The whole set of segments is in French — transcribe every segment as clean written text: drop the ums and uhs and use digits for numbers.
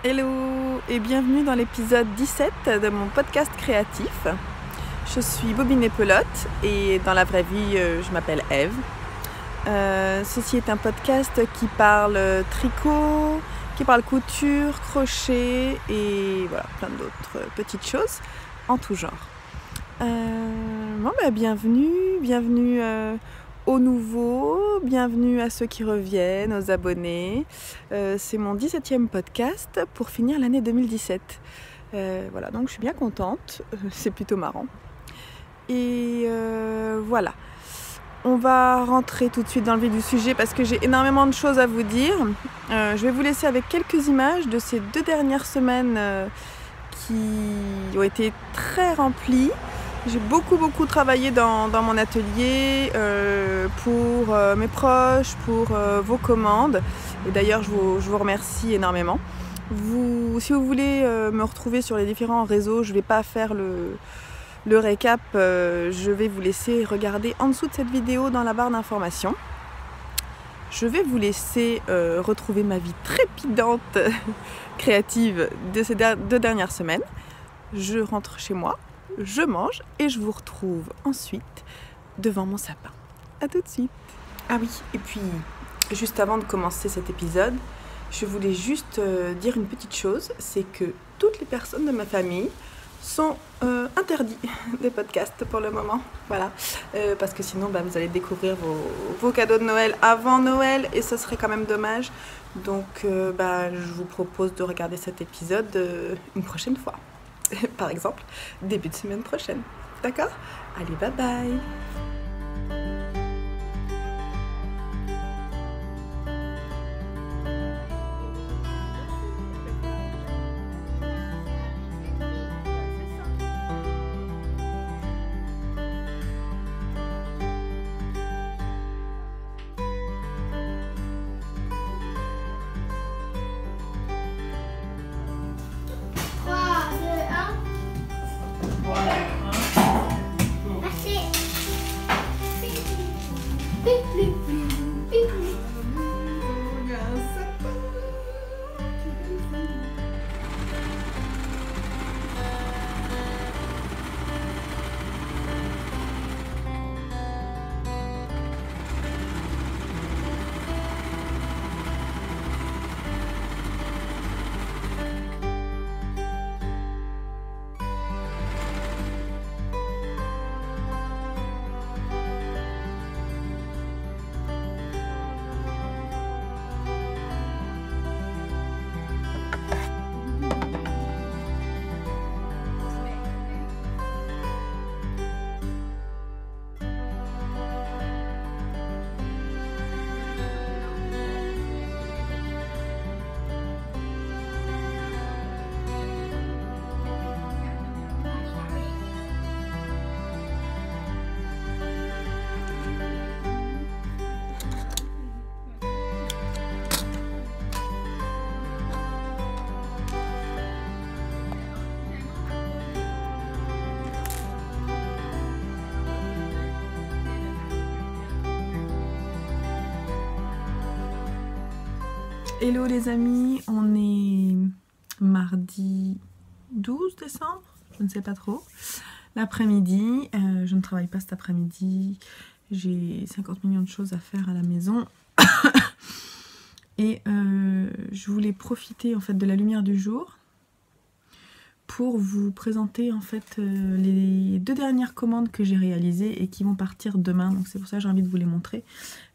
Hello et bienvenue dans l'épisode 17 de mon podcast créatif. Je suis Bobine et Pelote et dans la vraie vie, je m'appelle Eve. Ceci est un podcast qui parle tricot, qui parle couture, crochet et voilà, plein d'autres petites choses en tout genre. Bienvenue aux nouveaux, bienvenue à ceux qui reviennent, aux abonnés. C'est mon 17e podcast pour finir l'année 2017. Voilà, donc je suis bien contente, c'est plutôt marrant. Et voilà, on va rentrer tout de suite dans le vif du sujet parce que j'ai énormément de choses à vous dire. Je vais vous laisser avec quelques images de ces 2 dernières semaines qui ont été très remplies. J'ai beaucoup travaillé dans mon atelier pour mes proches, pour vos commandes. Et d'ailleurs, je vous remercie énormément. Si vous voulez me retrouver sur les différents réseaux, je ne vais pas faire le récap. Je vais vous laisser regarder en dessous de cette vidéo dans la barre d'informations. Je vais vous laisser retrouver ma vie trépidante créative de ces 2 dernières semaines. Je rentre chez moi. Je mange et je vous retrouve ensuite devant mon sapin. A tout de suite. Ah oui, et puis juste avant de commencer cet épisode, je voulais juste dire une petite chose, c'est que toutes les personnes de ma famille sont interdites des podcasts pour le moment. Voilà, parce que sinon vous allez découvrir vos cadeaux de Noël avant Noël et ce serait quand même dommage. Donc je vous propose de regarder cet épisode une prochaine fois. Par exemple, début de semaine prochaine. D'accord ? Allez, bye bye. Hello les amis, on est mardi 12 décembre, je ne sais pas trop, l'après-midi, je ne travaille pas cet après-midi, j'ai 50 millions de choses à faire à la maison et je voulais profiter en fait de la lumière du jour pour vous présenter en fait les 2 dernières commandes que j'ai réalisées et qui vont partir demain. Donc c'est pour ça que j'ai envie de vous les montrer.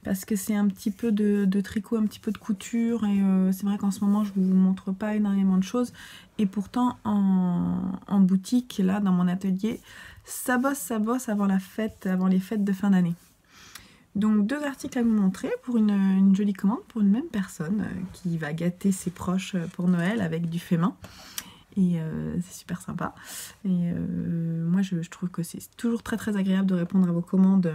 Parce que c'est un petit peu de tricot, un petit peu de couture. Et c'est vrai qu'en ce moment je ne vous montre pas énormément de choses. Et pourtant en boutique, là dans mon atelier, ça bosse avant les fêtes de fin d'année. Donc 2 articles à vous montrer pour une jolie commande pour une même personne qui va gâter ses proches pour Noël avec du fait main. Et c'est super sympa. Et moi je trouve que c'est toujours très agréable de répondre à vos commandes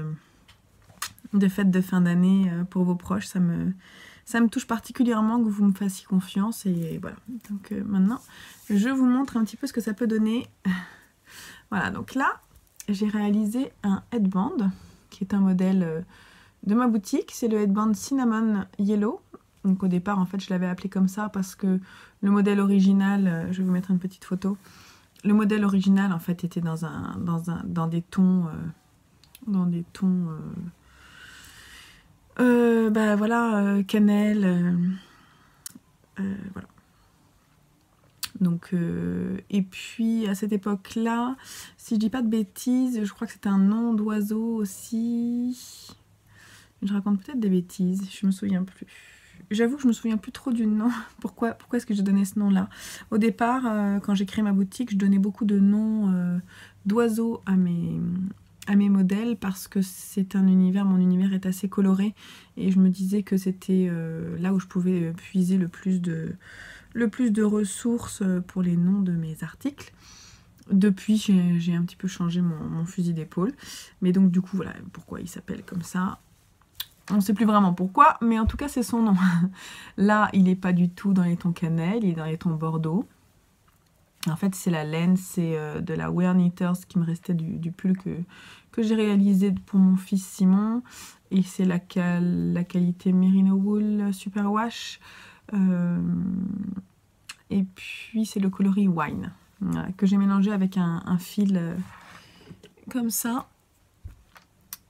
de fêtes de fin d'année pour vos proches. Ça me touche particulièrement que vous me fassiez confiance. Et voilà. Donc maintenant, je vous montre un petit peu ce que ça peut donner. Voilà, donc là, j'ai réalisé un headband qui est un modèle de ma boutique. C'est le headband Cinnamon Yellow. Donc au départ, en fait, je l'avais appelé comme ça parce que le modèle original, je vais vous mettre une petite photo. Le modèle original, en fait, était dans des tons, bah voilà, cannelle, voilà. Donc, et puis à cette époque-là, si je dis pas de bêtises, je crois que c'était un nom d'oiseau aussi. Je raconte peut-être des bêtises, je me souviens plus. J'avoue que je me souviens plus trop du nom. Pourquoi est-ce que j'ai donné ce nom-là? Au départ, quand j'ai créé ma boutique, je donnais beaucoup de noms d'oiseaux à mes modèles parce que c'est un univers, mon univers est assez coloré et je me disais que c'était là où je pouvais puiser le plus de ressources pour les noms de mes articles. Depuis, j'ai un petit peu changé mon fusil d'épaule, mais donc du coup voilà pourquoi il s'appelle comme ça. On ne sait plus vraiment pourquoi, mais en tout cas c'est son nom. Là, il n'est pas du tout dans les tons cannelle, il est dans les tons bordeaux. En fait, c'est la laine, c'est de la Wear Knitters qui me restait du pull que j'ai réalisé pour mon fils Simon. Et c'est la qualité Merino Wool Super Wash. Et puis c'est le coloris Wine, voilà, que j'ai mélangé avec un fil comme ça.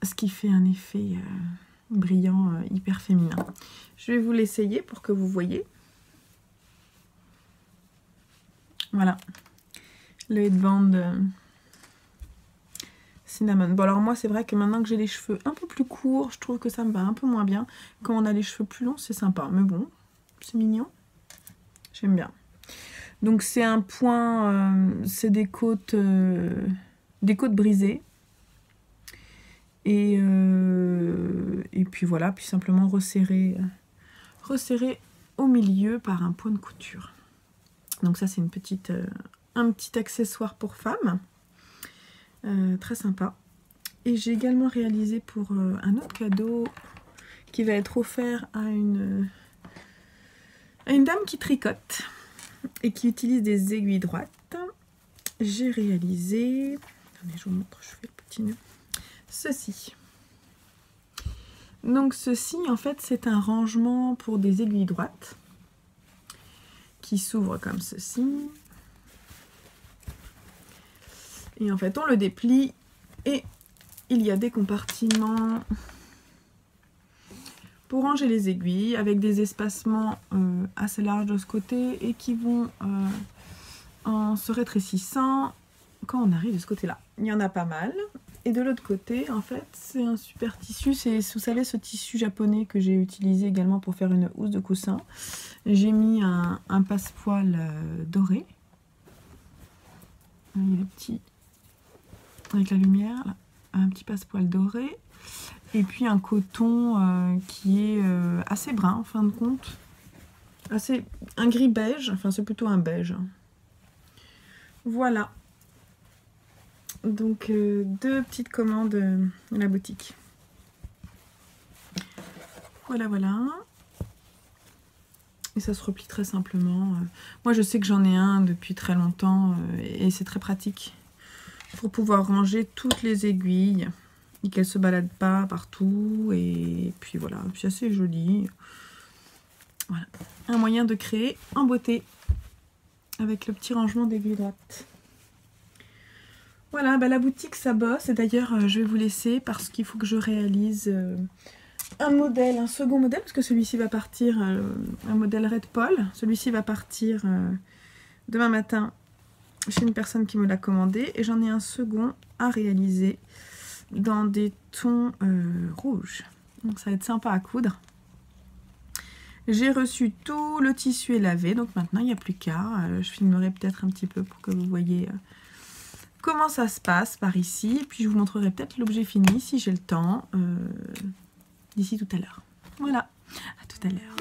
Ce qui fait un effet brillant, hyper féminin. Je vais vous l'essayer pour que vous voyez. Voilà, le headband cinnamon. Bon alors moi c'est vrai que maintenant que j'ai les cheveux un peu plus courts, je trouve que ça me va un peu moins bien. Quand on a les cheveux plus longs, c'est sympa. Mais bon, c'est mignon. J'aime bien. Donc c'est un point, c'est des côtes brisées. Et puis voilà, puis simplement resserrer au milieu par un point de couture. Donc ça c'est un petit accessoire pour femmes, très sympa. Et j'ai également réalisé pour un autre cadeau qui va être offert à une dame qui tricote et qui utilise des aiguilles droites. J'ai réalisé, attendez je vous montre, je fais le petit nœud. Ceci. Donc ceci en fait c'est un rangement pour des aiguilles droites qui s'ouvre comme ceci. Et en fait on le déplie et il y a des compartiments pour ranger les aiguilles avec des espacements assez larges de ce côté et qui vont en se rétrécissant quand on arrive de ce côté-là. Il y en a pas mal. Et de l'autre côté, en fait, c'est un super tissu. C'est, vous savez, ce tissu japonais que j'ai utilisé également pour faire une housse de coussin. J'ai mis un passepoil doré. Il est petit, avec la lumière, là. Un petit passepoil doré. Et puis un coton qui est assez brun, en fin de compte. Un gris beige, enfin c'est plutôt un beige. Voilà. Donc deux petites commandes à la boutique. Voilà, voilà. Et ça se replie très simplement. Moi je sais que j'en ai un depuis très longtemps et c'est très pratique pour pouvoir ranger toutes les aiguilles et qu'elles ne se baladent pas partout. Et puis voilà, puis assez joli. Voilà, un moyen de créer en beauté avec le petit rangement d'aiguilles droites. Voilà, bah la boutique ça bosse et d'ailleurs je vais vous laisser parce qu'il faut que je réalise un second modèle parce que celui-ci va partir, un modèle Red Paul, celui-ci va partir demain matin chez une personne qui me l'a commandé et j'en ai un second à réaliser dans des tons rouges. Donc ça va être sympa à coudre. J'ai reçu tout le tissu est lavé, donc maintenant il n'y a plus qu'à. Je filmerai peut-être un petit peu pour que vous voyez comment ça se passe par ici. Puis je vous montrerai peut-être l'objet fini si j'ai le temps d'ici tout à l'heure. Voilà, à tout à l'heure.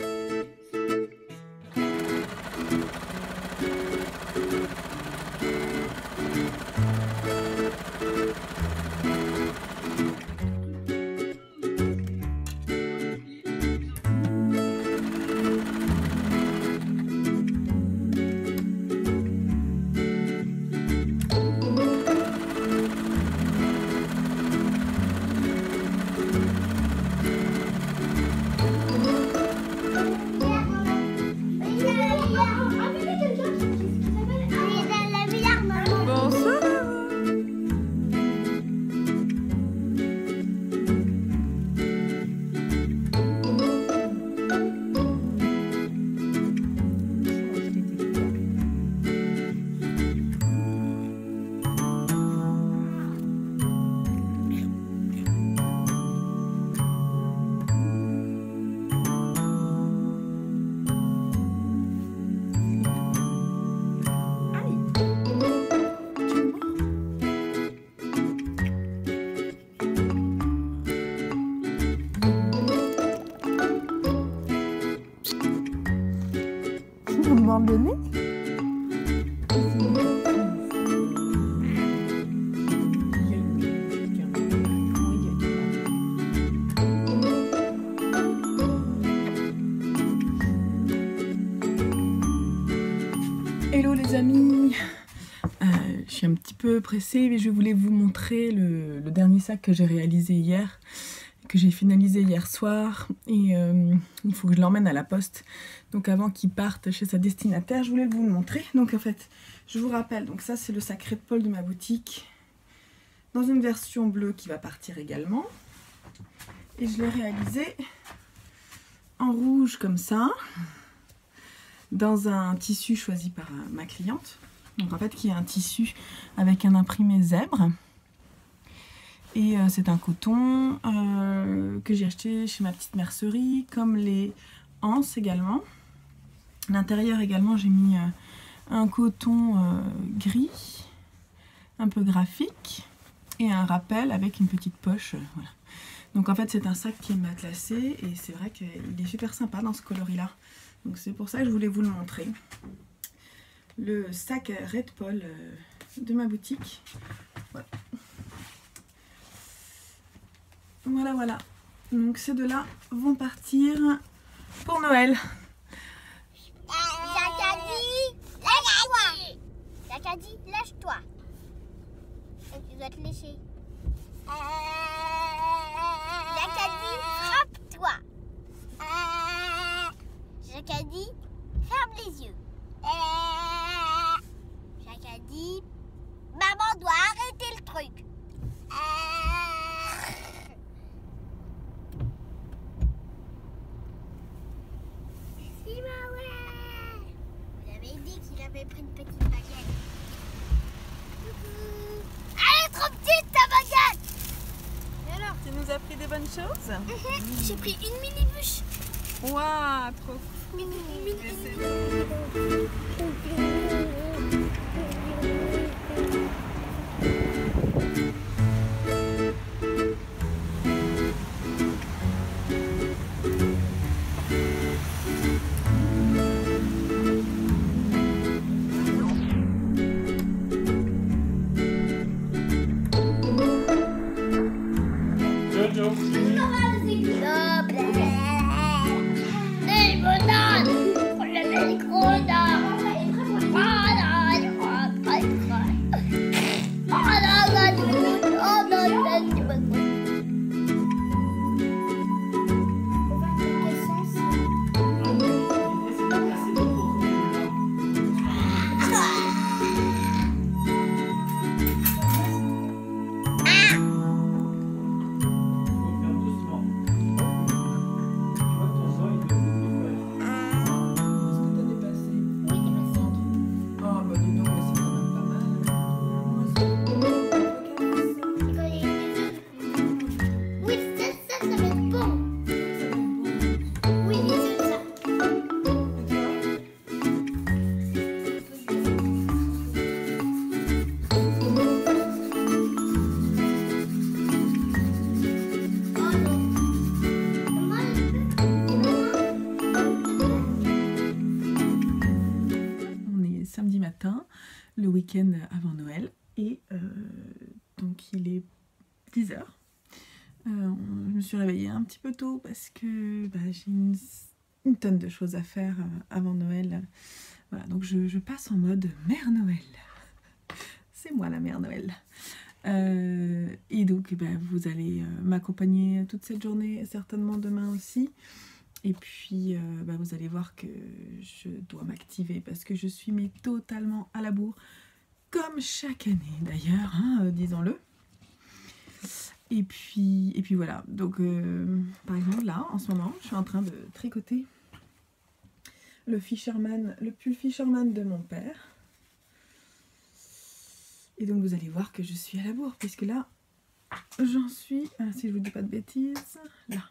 amis, je suis un petit peu pressée, mais je voulais vous montrer le dernier sac que j'ai réalisé hier, que j'ai finalisé hier soir, et il faut que je l'emmène à la poste. Donc avant qu'il parte chez sa destinataire, je voulais vous le montrer. Donc en fait, je vous rappelle, donc ça c'est le sac Red Paul de ma boutique, dans une version bleue qui va partir également. Et je l'ai réalisé en rouge comme ça, dans un tissu choisi par ma cliente. Donc en fait qui est un tissu avec un imprimé zèbre. Et c'est un coton que j'ai acheté chez ma petite mercerie, comme les anses également. À l'intérieur également j'ai mis un coton gris, un peu graphique, et un rappel avec une petite poche. Voilà. Donc en fait c'est un sac qui est matelassé et c'est vrai qu'il est super sympa dans ce coloris-là. Donc c'est pour ça que je voulais vous le montrer. Le sac Red Paul de ma boutique. Voilà. Voilà, voilà. Donc ces deux-là vont partir pour Noël. Jacadi, lâche-toi. Jacadi, lâche-toi. Et tu dois te lécher. Jacadi, frappe-toi. Jacadi, ferme les yeux. Jacadi, maman doit arrêter le truc. Merci maman. Vous avez dit qu'il avait pris une petite baguette. Elle est trop petite ta baguette. Et alors, tu nous as pris des bonnes choses? J'ai pris une mini bûche. Waouh, trop Une samedi matin, le week-end avant Noël, et donc il est 10 h. Je me suis réveillée un petit peu tôt parce que j'ai une tonne de choses à faire avant Noël. Voilà, donc je passe en mode Mère Noël. C'est moi la Mère Noël. Et donc vous allez m'accompagner toute cette journée, certainement demain aussi. Et puis vous allez voir que je dois m'activer parce que je suis totalement à la bourre, comme chaque année d'ailleurs, hein, disons-le. Et puis voilà, donc par exemple là en ce moment je suis en train de tricoter le pull Fisherman de mon père. Et donc vous allez voir que je suis à la bourre, puisque là j'en suis, si je vous dis pas de bêtises, là.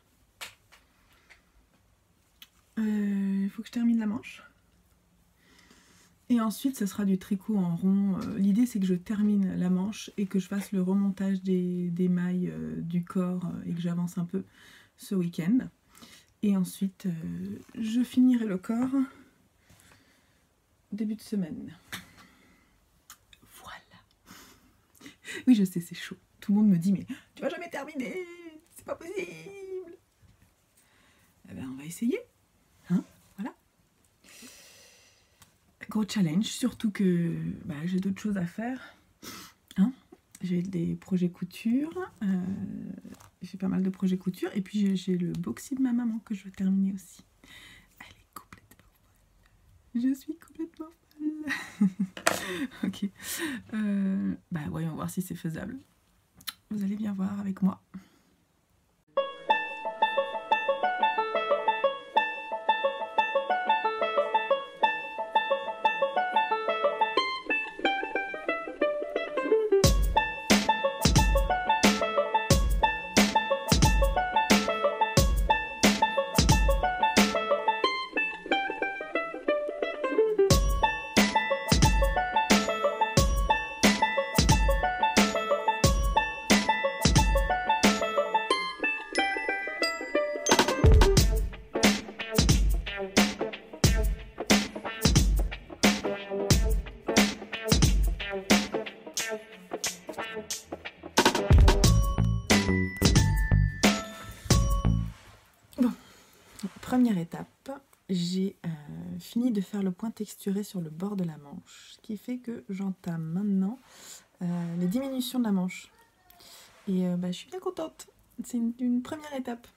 Il faut que je termine la manche. Et ensuite, ce sera du tricot en rond. L'idée, c'est que je termine la manche et que je fasse le remontage des mailles du corps et que j'avance un peu ce week-end. Et ensuite, je finirai le corps début de semaine. Voilà. Oui, je sais, c'est chaud. Tout le monde me dit, mais tu vas jamais terminer, c'est pas possible. Eh ben, on va essayer. Hein, voilà. gros challenge, surtout que j'ai d'autres choses à faire. Hein, j'ai des projets couture, j'ai pas mal de projets couture, et puis j'ai le boxy de ma maman que je veux terminer aussi. Elle est complètement folle. Je suis complètement folle. Ok. Voyons voir si c'est faisable. Vous allez bien voir avec moi. Bon, première étape, j'ai fini de faire le point texturé sur le bord de la manche, ce qui fait que j'entame maintenant les diminutions de la manche. Et je suis bien contente, c'est une première étape.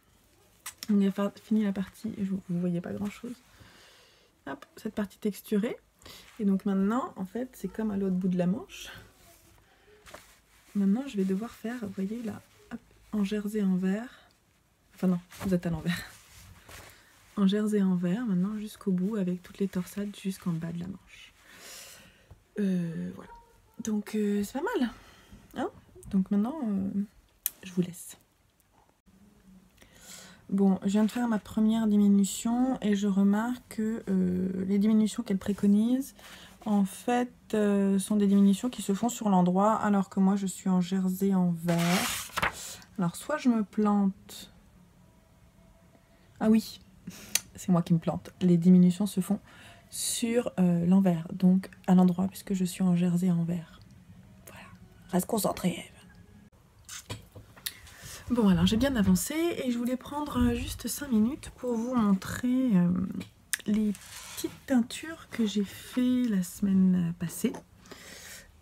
On a fini la partie, vous ne voyez pas grand chose. Hop, cette partie texturée. Et donc maintenant, en fait, c'est comme à l'autre bout de la manche. Maintenant, je vais devoir faire, vous voyez là, hop, en jersey envers. Enfin non, vous êtes à l'envers. En jersey envers, maintenant jusqu'au bout, avec toutes les torsades jusqu'en bas de la manche. Voilà. Donc c'est pas mal. Hein, donc maintenant, je vous laisse. Bon, je viens de faire ma première diminution et je remarque que les diminutions qu'elle préconise, en fait, sont des diminutions qui se font sur l'endroit, alors que moi, je suis en jersey envers. Alors, soit je me plante... Ah oui, c'est moi qui me plante. Les diminutions se font sur l'envers, donc à l'endroit, puisque je suis en jersey envers. Voilà, reste concentré, Eve. Bon, alors j'ai bien avancé et je voulais prendre juste 5 minutes pour vous montrer les petites teintures que j'ai fait la semaine passée.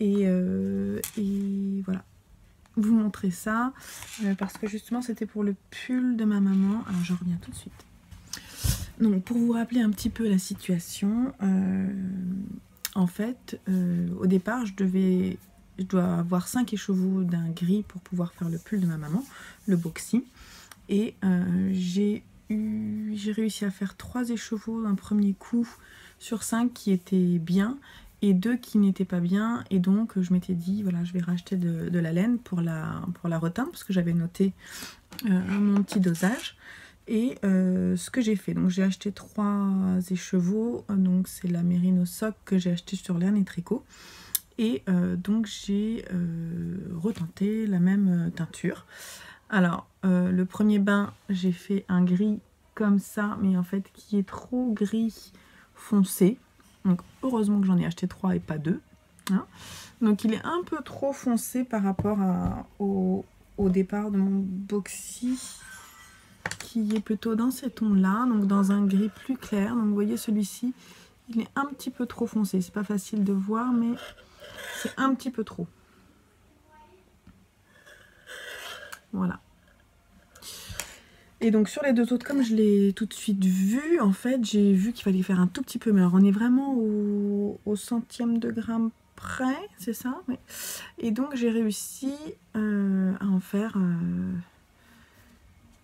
Et voilà, vous montrer ça parce que justement c'était pour le pull de ma maman. Alors je reviens tout de suite. Donc pour vous rappeler un petit peu la situation, en fait au départ je dois avoir 5 écheveaux d'un gris pour pouvoir faire le pull de ma maman, le boxy. Et j'ai réussi à faire 3 écheveaux d'un premier coup sur 5 qui étaient bien et 2 qui n'étaient pas bien. Et donc je m'étais dit, voilà, je vais racheter de la laine pour la reteindre parce que j'avais noté mon petit dosage. Et ce que j'ai fait, donc j'ai acheté 3 écheveaux, donc c'est la Merino Sock que j'ai acheté sur Laine et Tricot. Et donc j'ai retenté la même teinture. Alors le premier bain, j'ai fait un gris comme ça, mais en fait qui est trop gris foncé. Donc heureusement que j'en ai acheté 3 et pas 2. Hein. Donc il est un peu trop foncé par rapport au départ de mon boxy, qui est plutôt dans ces tons-là, donc dans un gris plus clair. Donc vous voyez celui-ci, il est un petit peu trop foncé. C'est pas facile de voir, mais c'est un petit peu trop. Voilà. Et donc sur les 2 autres, comme je l'ai tout de suite vu, en fait, j'ai vu qu'il fallait faire un tout petit peu. Mais alors on est vraiment au centième de gramme près, c'est ça? Oui. Et donc j'ai réussi à en faire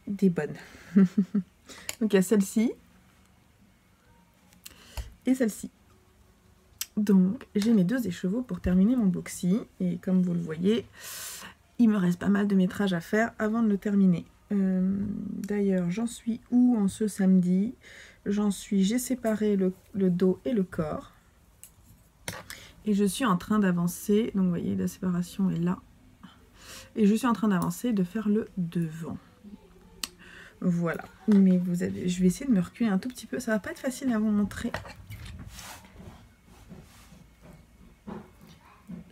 des bonnes. Donc il y a celle-ci et celle-ci. Donc j'ai mes 2 écheveaux pour terminer mon boxy. Et comme vous le voyez, il me reste pas mal de métrage à faire avant de le terminer. D'ailleurs, j'en suis où en ce samedi? J'ai séparé le dos et le corps. Et je suis en train d'avancer. Donc vous voyez, la séparation est là. Et je suis en train d'avancer de faire le devant. Voilà. Mais je vais essayer de me reculer un tout petit peu. Ça va pas être facile à vous montrer.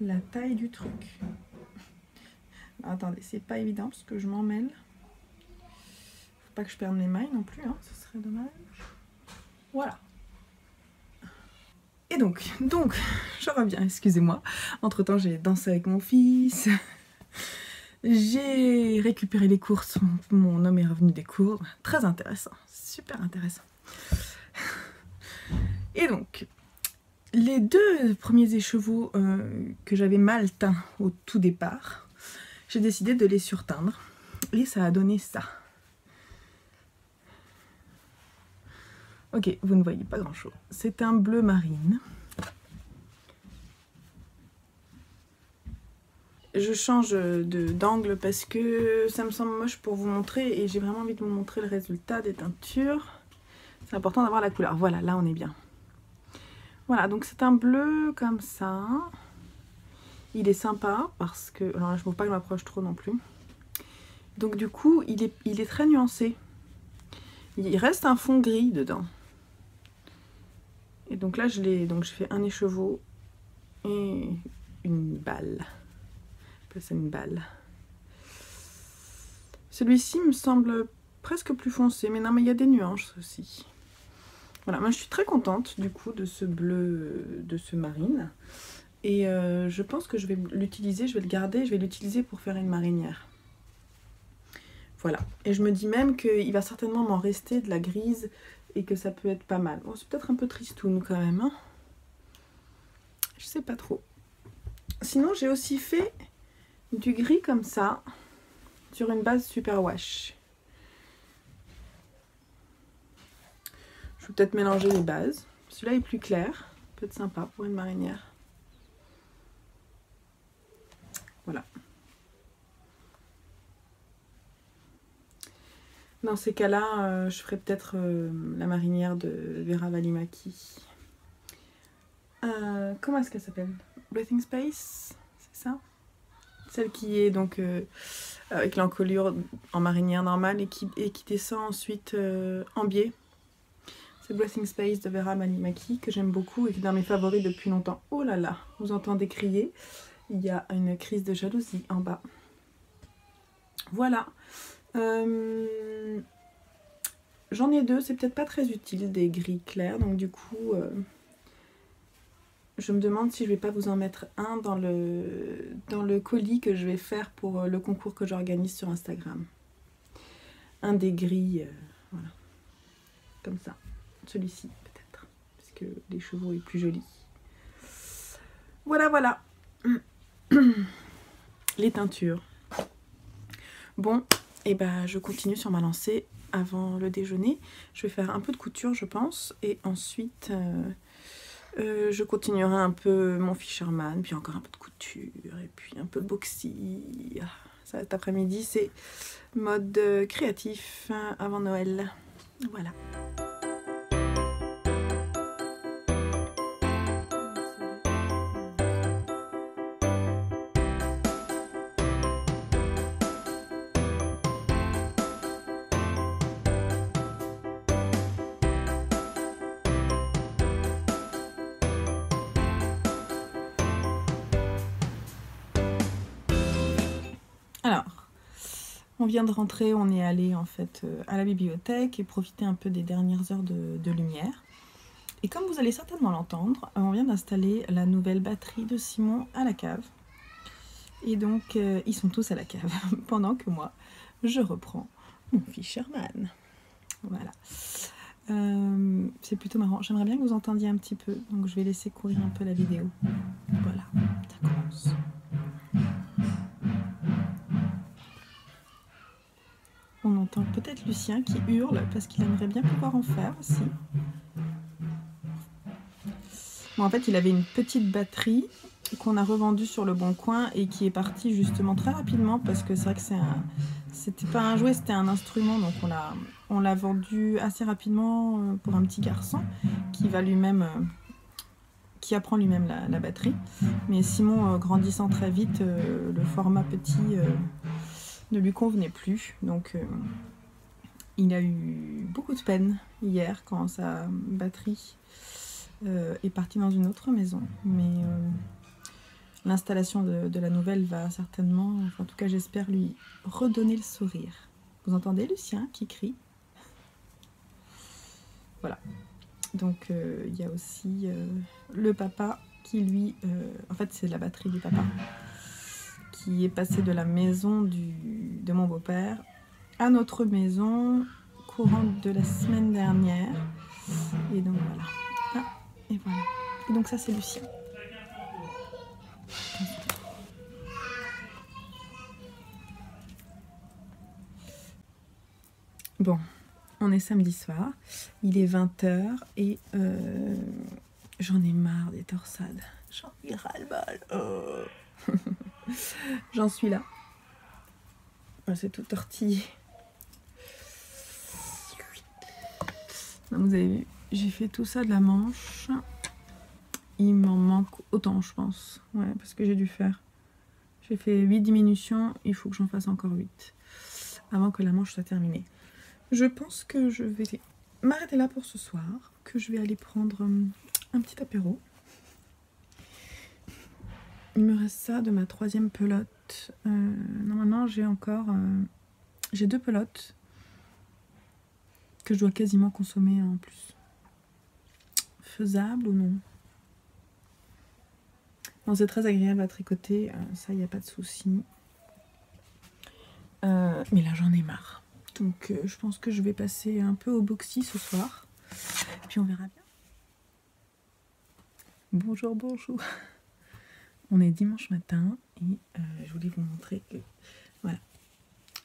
La taille du truc. Attendez, c'est pas évident parce que je m'en mêle. Faut pas que je perde mes mailles non plus, hein, ce serait dommage. Voilà. Et donc, je reviens, excusez-moi. Entre-temps, j'ai dansé avec mon fils. J'ai récupéré les courses. Mon homme est revenu des cours. Très intéressant, super intéressant. Et donc, les 2 premiers écheveaux que j'avais mal teints au tout départ, j'ai décidé de les surteindre. Et ça a donné ça. Ok, vous ne voyez pas grand chose. C'est un bleu marine. Je change d'angle parce que ça me semble moche pour vous montrer et j'ai vraiment envie de vous montrer le résultat des teintures. C'est important d'avoir la couleur. Voilà, là on est bien. Voilà, donc c'est un bleu comme ça. Il est sympa parce que... Alors là, je ne veux pas que je m'approche trop non plus. Donc du coup, il est très nuancé. Il reste un fond gris dedans. Et donc là, je fais un écheveau et une balle. C'est une balle. Celui-ci me semble presque plus foncé, mais non, mais il y a des nuances aussi. Voilà, moi je suis très contente du coup de ce bleu, de ce marine. Et je pense que je vais l'utiliser, je vais le garder, je vais l'utiliser pour faire une marinière. Voilà, et je me dis même qu'il va certainement m'en rester de la grise et que ça peut être pas mal. Bon, c'est peut-être un peu tristoun quand même, hein. Je sais pas trop. Sinon, j'ai aussi fait du gris comme ça, sur une base superwash. Je vais peut-être mélanger les bases. Celui-là est plus clair, peut être sympa pour une marinière. Voilà. Dans ces cas-là, je ferai peut-être la marinière de Vera Välimäki. Comment est-ce qu'elle s'appelle? Breathing Space, c'est ça? Celle qui est donc avec l'encolure en marinière normale et qui descend ensuite en biais. C'est Breathing Space de Vera Välimäki que j'aime beaucoup et qui est dans mes favoris depuis longtemps. Oh là là, vous entendez crier. Il y a une crise de jalousie en bas. Voilà. J'en ai 2, c'est peut-être pas très utile des gris clairs, donc du coup je me demande si je vais pas vous en mettre un dans le colis que je vais faire pour le concours que j'organise sur Instagram. Un des gris, voilà, comme ça. Celui-ci peut-être, parce que les chevaux est plus joli. Voilà, voilà. Les teintures. Bon, et ben je continue sur ma lancée avant le déjeuner. Je vais faire un peu de couture, je pense, et ensuite je continuerai un peu mon Fisherman, puis encore un peu de couture, et puis un peu de boxy. Cet après-midi, c'est mode créatif avant Noël. Voilà. Alors, on vient de rentrer, on est allé en fait à la bibliothèque et profiter un peu des dernières heures de lumière. Et comme vous allez certainement l'entendre, on vient d'installer la nouvelle batterie de Simon à la cave. Et donc, ils sont tous à la cave, pendant que moi, je reprends mon Fisherman. Voilà. C'est plutôt marrant. J'aimerais bien que vous entendiez un petit peu, donc je vais laisser courir un peu la vidéo. Voilà, ça commence. On entend peut-être Lucien qui hurle parce qu'il aimerait bien pouvoir en faire aussi. Bon, en fait, il avait une petite batterie qu'on a revendue sur le Bon Coin et qui est partie justement très rapidement parce que c'est vrai que c'était pas un jouet, c'était un instrument, donc on l'a vendu assez rapidement pour un petit garçon qui va lui-même, qui apprend lui-même la batterie. Mais Simon, grandissant très vite, le format petit ne lui convenait plus, donc il a eu beaucoup de peine hier quand sa batterie est partie dans une autre maison, mais l'installation de la nouvelle va certainement, enfin, en tout cas j'espère, lui redonner le sourire. Vous entendez Lucien qui crie? Voilà. Donc il y a aussi le papa qui lui, en fait c'est la batterie du papa, qui est passée de la maison de mon beau-père à notre maison courant de la semaine dernière. Et donc voilà. Ah, et voilà. Et donc ça c'est Lucien. Bon, on est samedi soir, il est 20h et j'en ai marre des torsades. J'en ai ras-le-bol. Oh. J'en suis là. C'est tout tortillé. Donc, vous avez vu, j'ai fait tout ça de la manche. Il m'en manque autant, je pense. Ouais, parce que j'ai dû faire. J'ai fait 8 diminutions, il faut que j'en fasse encore 8 avant que la manche soit terminée. Je pense que je vais m'arrêter là pour ce soir, que je vais aller prendre un petit apéro. Il me reste ça de ma 3e pelote. Normalement, j'ai 2 pelotes que je dois quasiment consommer en plus. Faisable ou non? Bon, c'est très agréable à tricoter, ça, il n'y a pas de souci. Mais là, j'en ai marre. Donc je pense que je vais passer un peu au boxy ce soir. Puis on verra bien. Bonjour, bonjour. On est dimanche matin et je voulais vous montrer que voilà,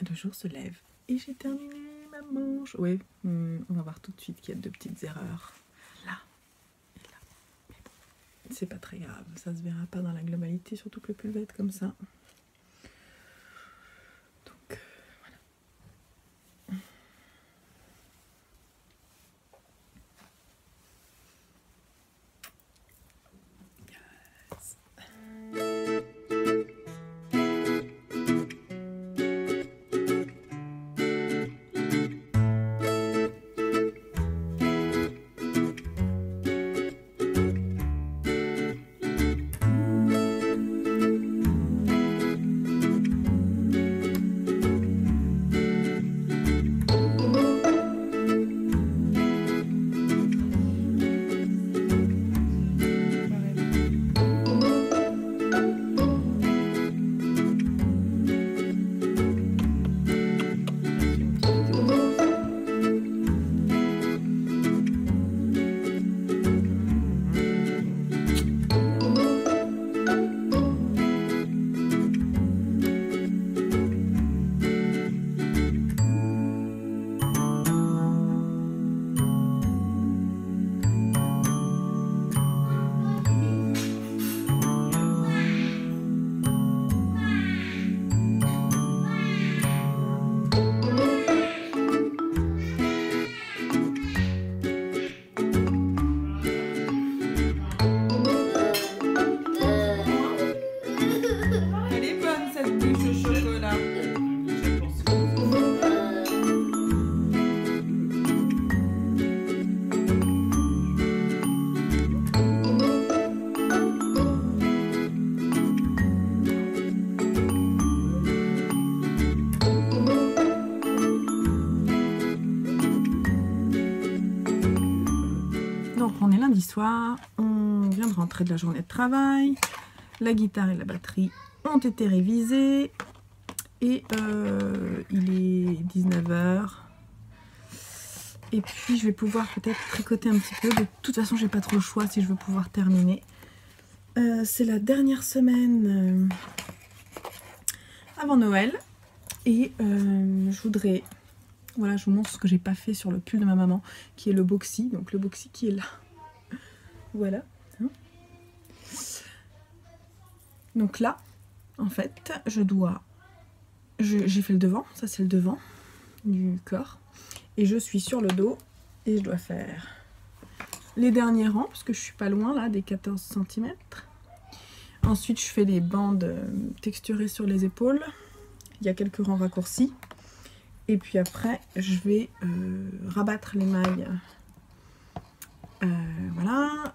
le jour se lève. Et j'ai terminé ma manche. Oui, on va voir tout de suite qu'il y a 2 petites erreurs. Là et là. Mais bon, c'est pas très grave. Ça se verra pas dans la globalité, surtout que le pull va être comme ça. Lundi soir, on vient de rentrer de la journée de travail, la guitare et la batterie ont été révisées et il est 19h et puis je vais pouvoir peut-être tricoter un petit peu. De toute façon, j'ai pas trop le choix si je veux pouvoir terminer. C'est la dernière semaine avant Noël et je voudrais, voilà, je vous montre ce que j'ai pas fait sur le pull de ma maman qui est le boxy, donc le boxy qui est là. Voilà. Donc là, en fait, j'ai fait le devant, ça c'est le devant du corps, et je suis sur le dos, et je dois faire les derniers rangs, parce que je suis pas loin là, des 14 cm. Ensuite, je fais les bandes texturées sur les épaules, il y a quelques rangs raccourcis, et puis après, je vais rabattre les mailles. Voilà,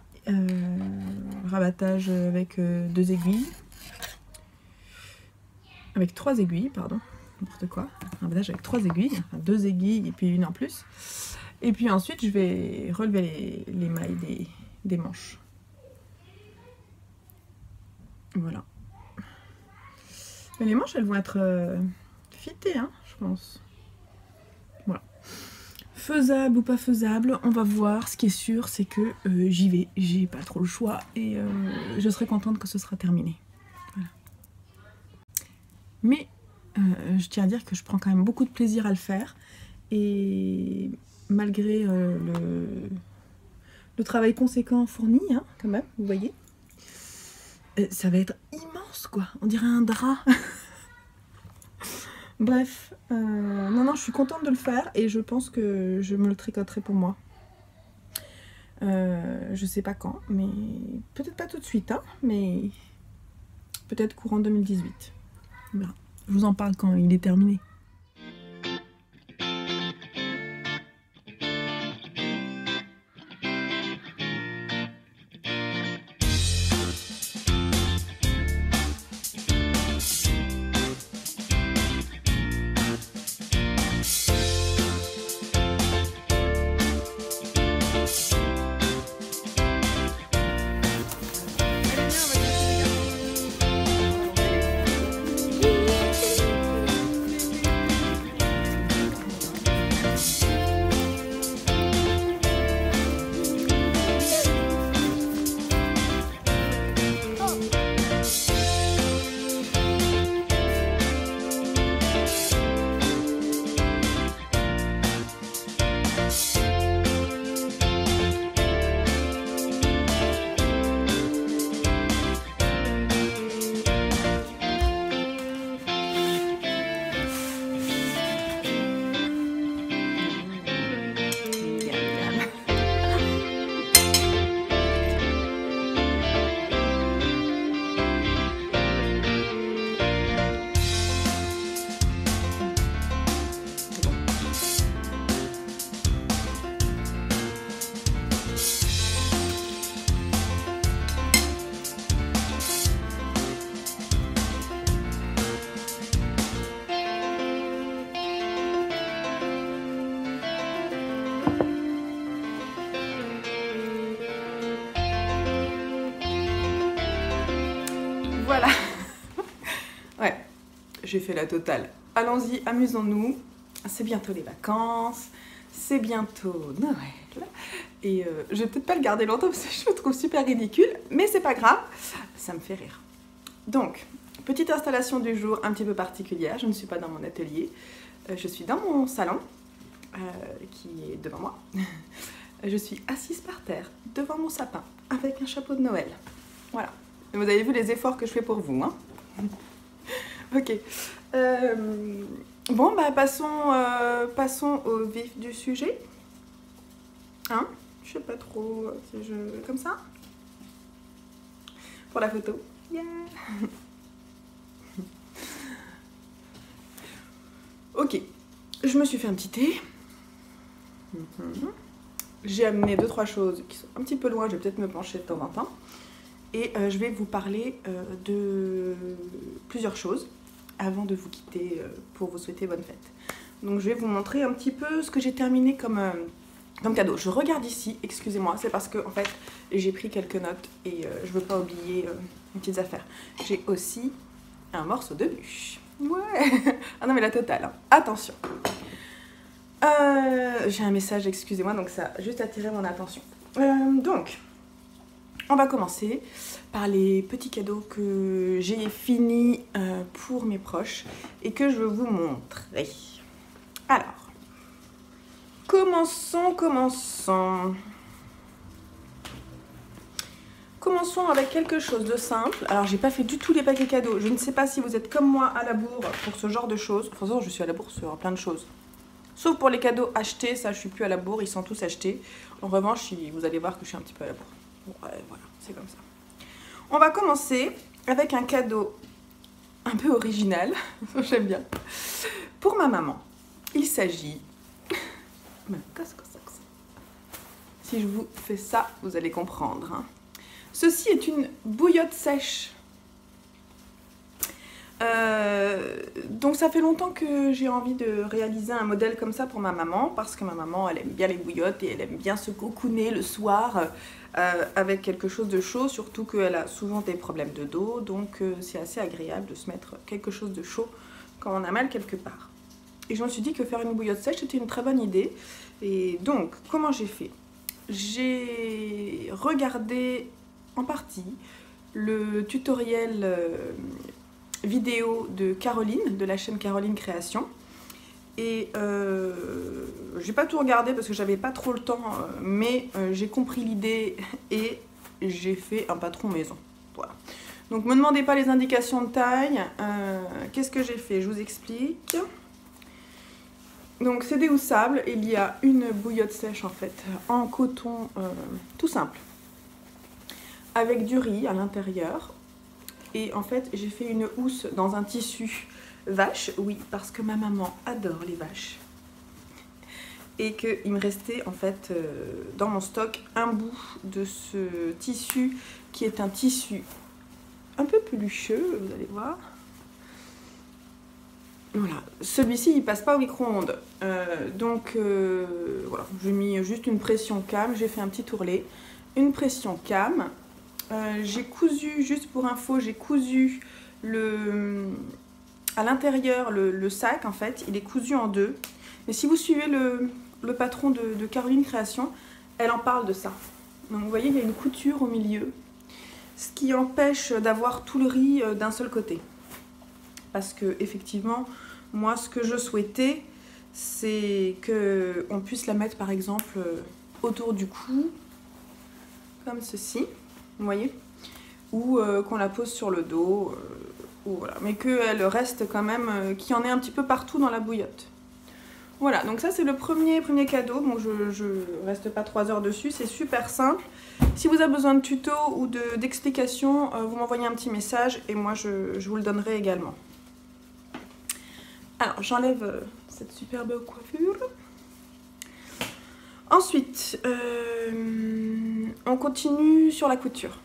rabattage avec 2 aiguilles, avec 3 aiguilles, pardon, n'importe quoi, rabattage avec 3 aiguilles, enfin 2 aiguilles et puis une en plus, Et puis ensuite, je vais relever les mailles des manches. Voilà. Mais les manches, elles vont être fitées, hein, je pense. Voilà. Faisable ou pas faisable, on va voir. Ce qui est sûr, c'est que j'y vais. J'ai pas trop le choix et je serai contente que ce sera terminé. Voilà. Mais je tiens à dire que je prends quand même beaucoup de plaisir à le faire. Et malgré le travail conséquent fourni, hein, quand même, vous voyez, ça va être immense, quoi. On dirait un drap. Bref, non, je suis contente de le faire et je pense que je me le tricoterai pour moi. Je sais pas quand, mais peut-être pas tout de suite, hein, mais peut-être courant 2018. Voilà. Je vous en parle quand il est terminé. Voilà. Ouais, j'ai fait la totale. Allons-y, amusons-nous. C'est bientôt les vacances. C'est bientôt Noël. Et je vais peut-être pas le garder longtemps parce que je le trouve super ridicule. Mais c'est pas grave, ça me fait rire. Donc, petite installation du jour un petit peu particulière. Je ne suis pas dans mon atelier. Je suis dans mon salon qui est devant moi. Je suis assise par terre devant mon sapin avec un chapeau de Noël. Voilà. Vous avez vu les efforts que je fais pour vous, hein. Ok. Bon, bah passons au vif du sujet. Hein? Je sais pas trop si je... Comme ça? Pour la photo. Yeah. Ok. Je me suis fait un petit thé. J'ai amené 2-3 choses qui sont un petit peu loin. Je vais peut-être me pencher de temps en temps. Et je vais vous parler de plusieurs choses avant de vous quitter pour vous souhaiter bonne fête. Donc je vais vous montrer un petit peu ce que j'ai terminé comme cadeau. Je regarde ici, excusez-moi, c'est parce que en fait j'ai pris quelques notes et je veux pas oublier mes petites affaires. J'ai aussi un morceau de bûche. Ouais. Ah non mais la totale, hein. Attention. J'ai un message, excusez-moi, donc ça a juste attiré mon attention. Donc... On va commencer par les petits cadeaux que j'ai finis pour mes proches et que je veux vous montrer. Alors, commençons. Commençons avec quelque chose de simple. Alors, j'ai pas fait du tout les paquets cadeaux. Je ne sais pas si vous êtes comme moi à la bourre pour ce genre de choses. Enfin, je suis à la bourre sur plein de choses. Sauf pour les cadeaux achetés, ça, je suis plus à la bourre. Ils sont tous achetés. En revanche, vous allez voir que je suis un petit peu à la bourre. Ouais, voilà, c'est comme ça. On va commencer avec un cadeau un peu original, j'aime bien, pour ma maman. Il s'agit... Qu'est-ce que c'est que ça? Si je vous fais ça, vous allez comprendre. Hein. Ceci est une bouillotte sèche. Donc ça fait longtemps que j'ai envie de réaliser un modèle comme ça pour ma maman, parce que ma maman elle aime bien les bouillottes et elle aime bien se cocooner le soir avec quelque chose de chaud, surtout qu'elle a souvent des problèmes de dos, donc c'est assez agréable de se mettre quelque chose de chaud quand on a mal quelque part. Et je me suis dit que faire une bouillotte sèche c'était une très bonne idée. Et donc comment j'ai fait? J'ai regardé en partie le tutoriel vidéo de Caroline, de la chaîne Caroline Création. Et j'ai pas tout regardé parce que j'avais pas trop le temps, mais j'ai compris l'idée et j'ai fait un patron maison. Voilà. Donc me demandez pas les indications de taille. Qu'est-ce que j'ai fait? Je vous explique. Donc c'est déhoussable. Il y a une bouillotte sèche en fait en coton tout simple, avec du riz à l'intérieur. Et en fait, j'ai fait une housse dans un tissu vache, oui, parce que ma maman adore les vaches. Et qu'il me restait en fait dans mon stock un bout de ce tissu qui est un tissu un peu pelucheux, vous allez voir. Voilà, celui-ci il passe pas au micro-ondes. Voilà, j'ai mis juste une pression cam, j'ai fait un petit ourlet, une pression cam. J'ai cousu, juste pour info, j'ai cousu à l'intérieur le sac en fait, il est cousu en deux. Mais si vous suivez le patron de Caroline Création, elle en parle de ça. Donc vous voyez, il y a une couture au milieu, ce qui empêche d'avoir tout le riz d'un seul côté. Parce que effectivement, moi ce que je souhaitais, c'est qu'on puisse la mettre par exemple autour du cou, comme ceci. Vous voyez, ou qu'on la pose sur le dos, ou voilà, mais qu'elle reste quand même, qu'il y en ait un petit peu partout dans la bouillotte. Voilà, donc ça c'est le premier cadeau, donc je reste pas 3 heures dessus, c'est super simple. Si vous avez besoin de tuto ou d'explications, vous m'envoyez un petit message et moi je vous le donnerai également. Alors j'enlève cette superbe coiffure. Ensuite, on continue sur la couture.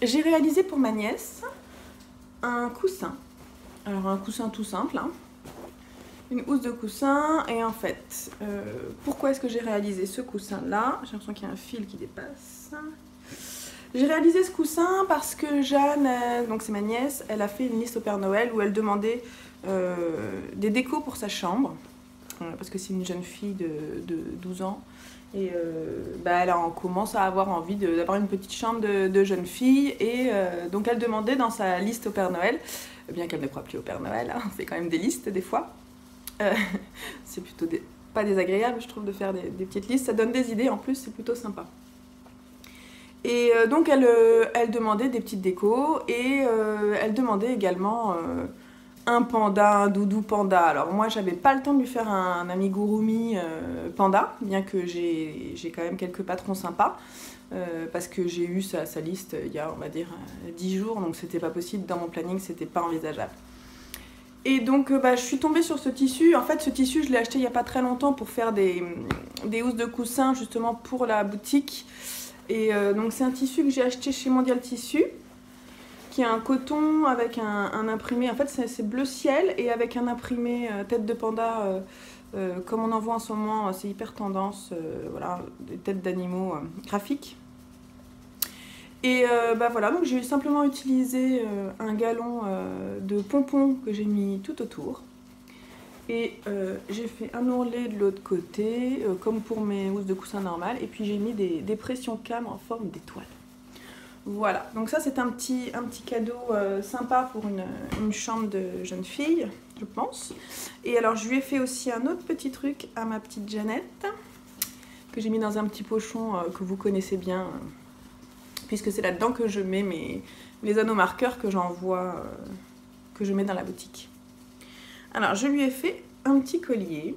J'ai réalisé pour ma nièce un coussin. Alors un coussin tout simple, hein. Une housse de coussin. Et en fait, pourquoi est-ce que j'ai réalisé ce coussin-là? J'ai l'impression qu'il y a un fil qui dépasse. J'ai réalisé ce coussin parce que Jeanne, donc c'est ma nièce, elle a fait une liste au Père Noël où elle demandait des décos pour sa chambre. Parce que c'est une jeune fille de 12 ans et elle commence à avoir envie d'avoir une petite chambre de jeune fille et donc elle demandait dans sa liste au Père Noël, bien qu'elle ne croit plus au Père Noël, hein, c'est quand même des listes des fois, c'est plutôt pas désagréable je trouve de faire des petites listes, ça donne des idées en plus, c'est plutôt sympa. Et donc elle demandait des petites décos et elle demandait également un panda, un doudou panda. Alors moi j'avais pas le temps de lui faire un amigurumi panda, bien que j'ai quand même quelques patrons sympas, parce que j'ai eu sa liste il y a on va dire 10 jours, donc c'était pas possible, dans mon planning c'était pas envisageable. Et donc je suis tombée sur ce tissu. En fait ce tissu je l'ai acheté il y a pas très longtemps pour faire des housses de coussins justement pour la boutique. Et donc c'est un tissu que j'ai acheté chez Mondial Tissu, qui a un coton avec un imprimé, en fait c'est bleu ciel et avec un imprimé tête de panda comme on en voit en ce moment, c'est hyper tendance, voilà, des têtes d'animaux graphiques. Et voilà, donc j'ai simplement utilisé un galon de pompons que j'ai mis tout autour. Et j'ai fait un ourlet de l'autre côté, comme pour mes housses de coussin normales, et puis j'ai mis des pressions cam en forme d'étoile. Voilà, donc ça c'est un petit cadeau sympa pour une chambre de jeune fille, je pense. Et alors je lui ai fait aussi un autre petit truc à ma petite Jeannette, que j'ai mis dans un petit pochon que vous connaissez bien, puisque c'est là-dedans que je mets les anneaux marqueurs que j'envoie, que je mets dans la boutique. Alors je lui ai fait un petit collier.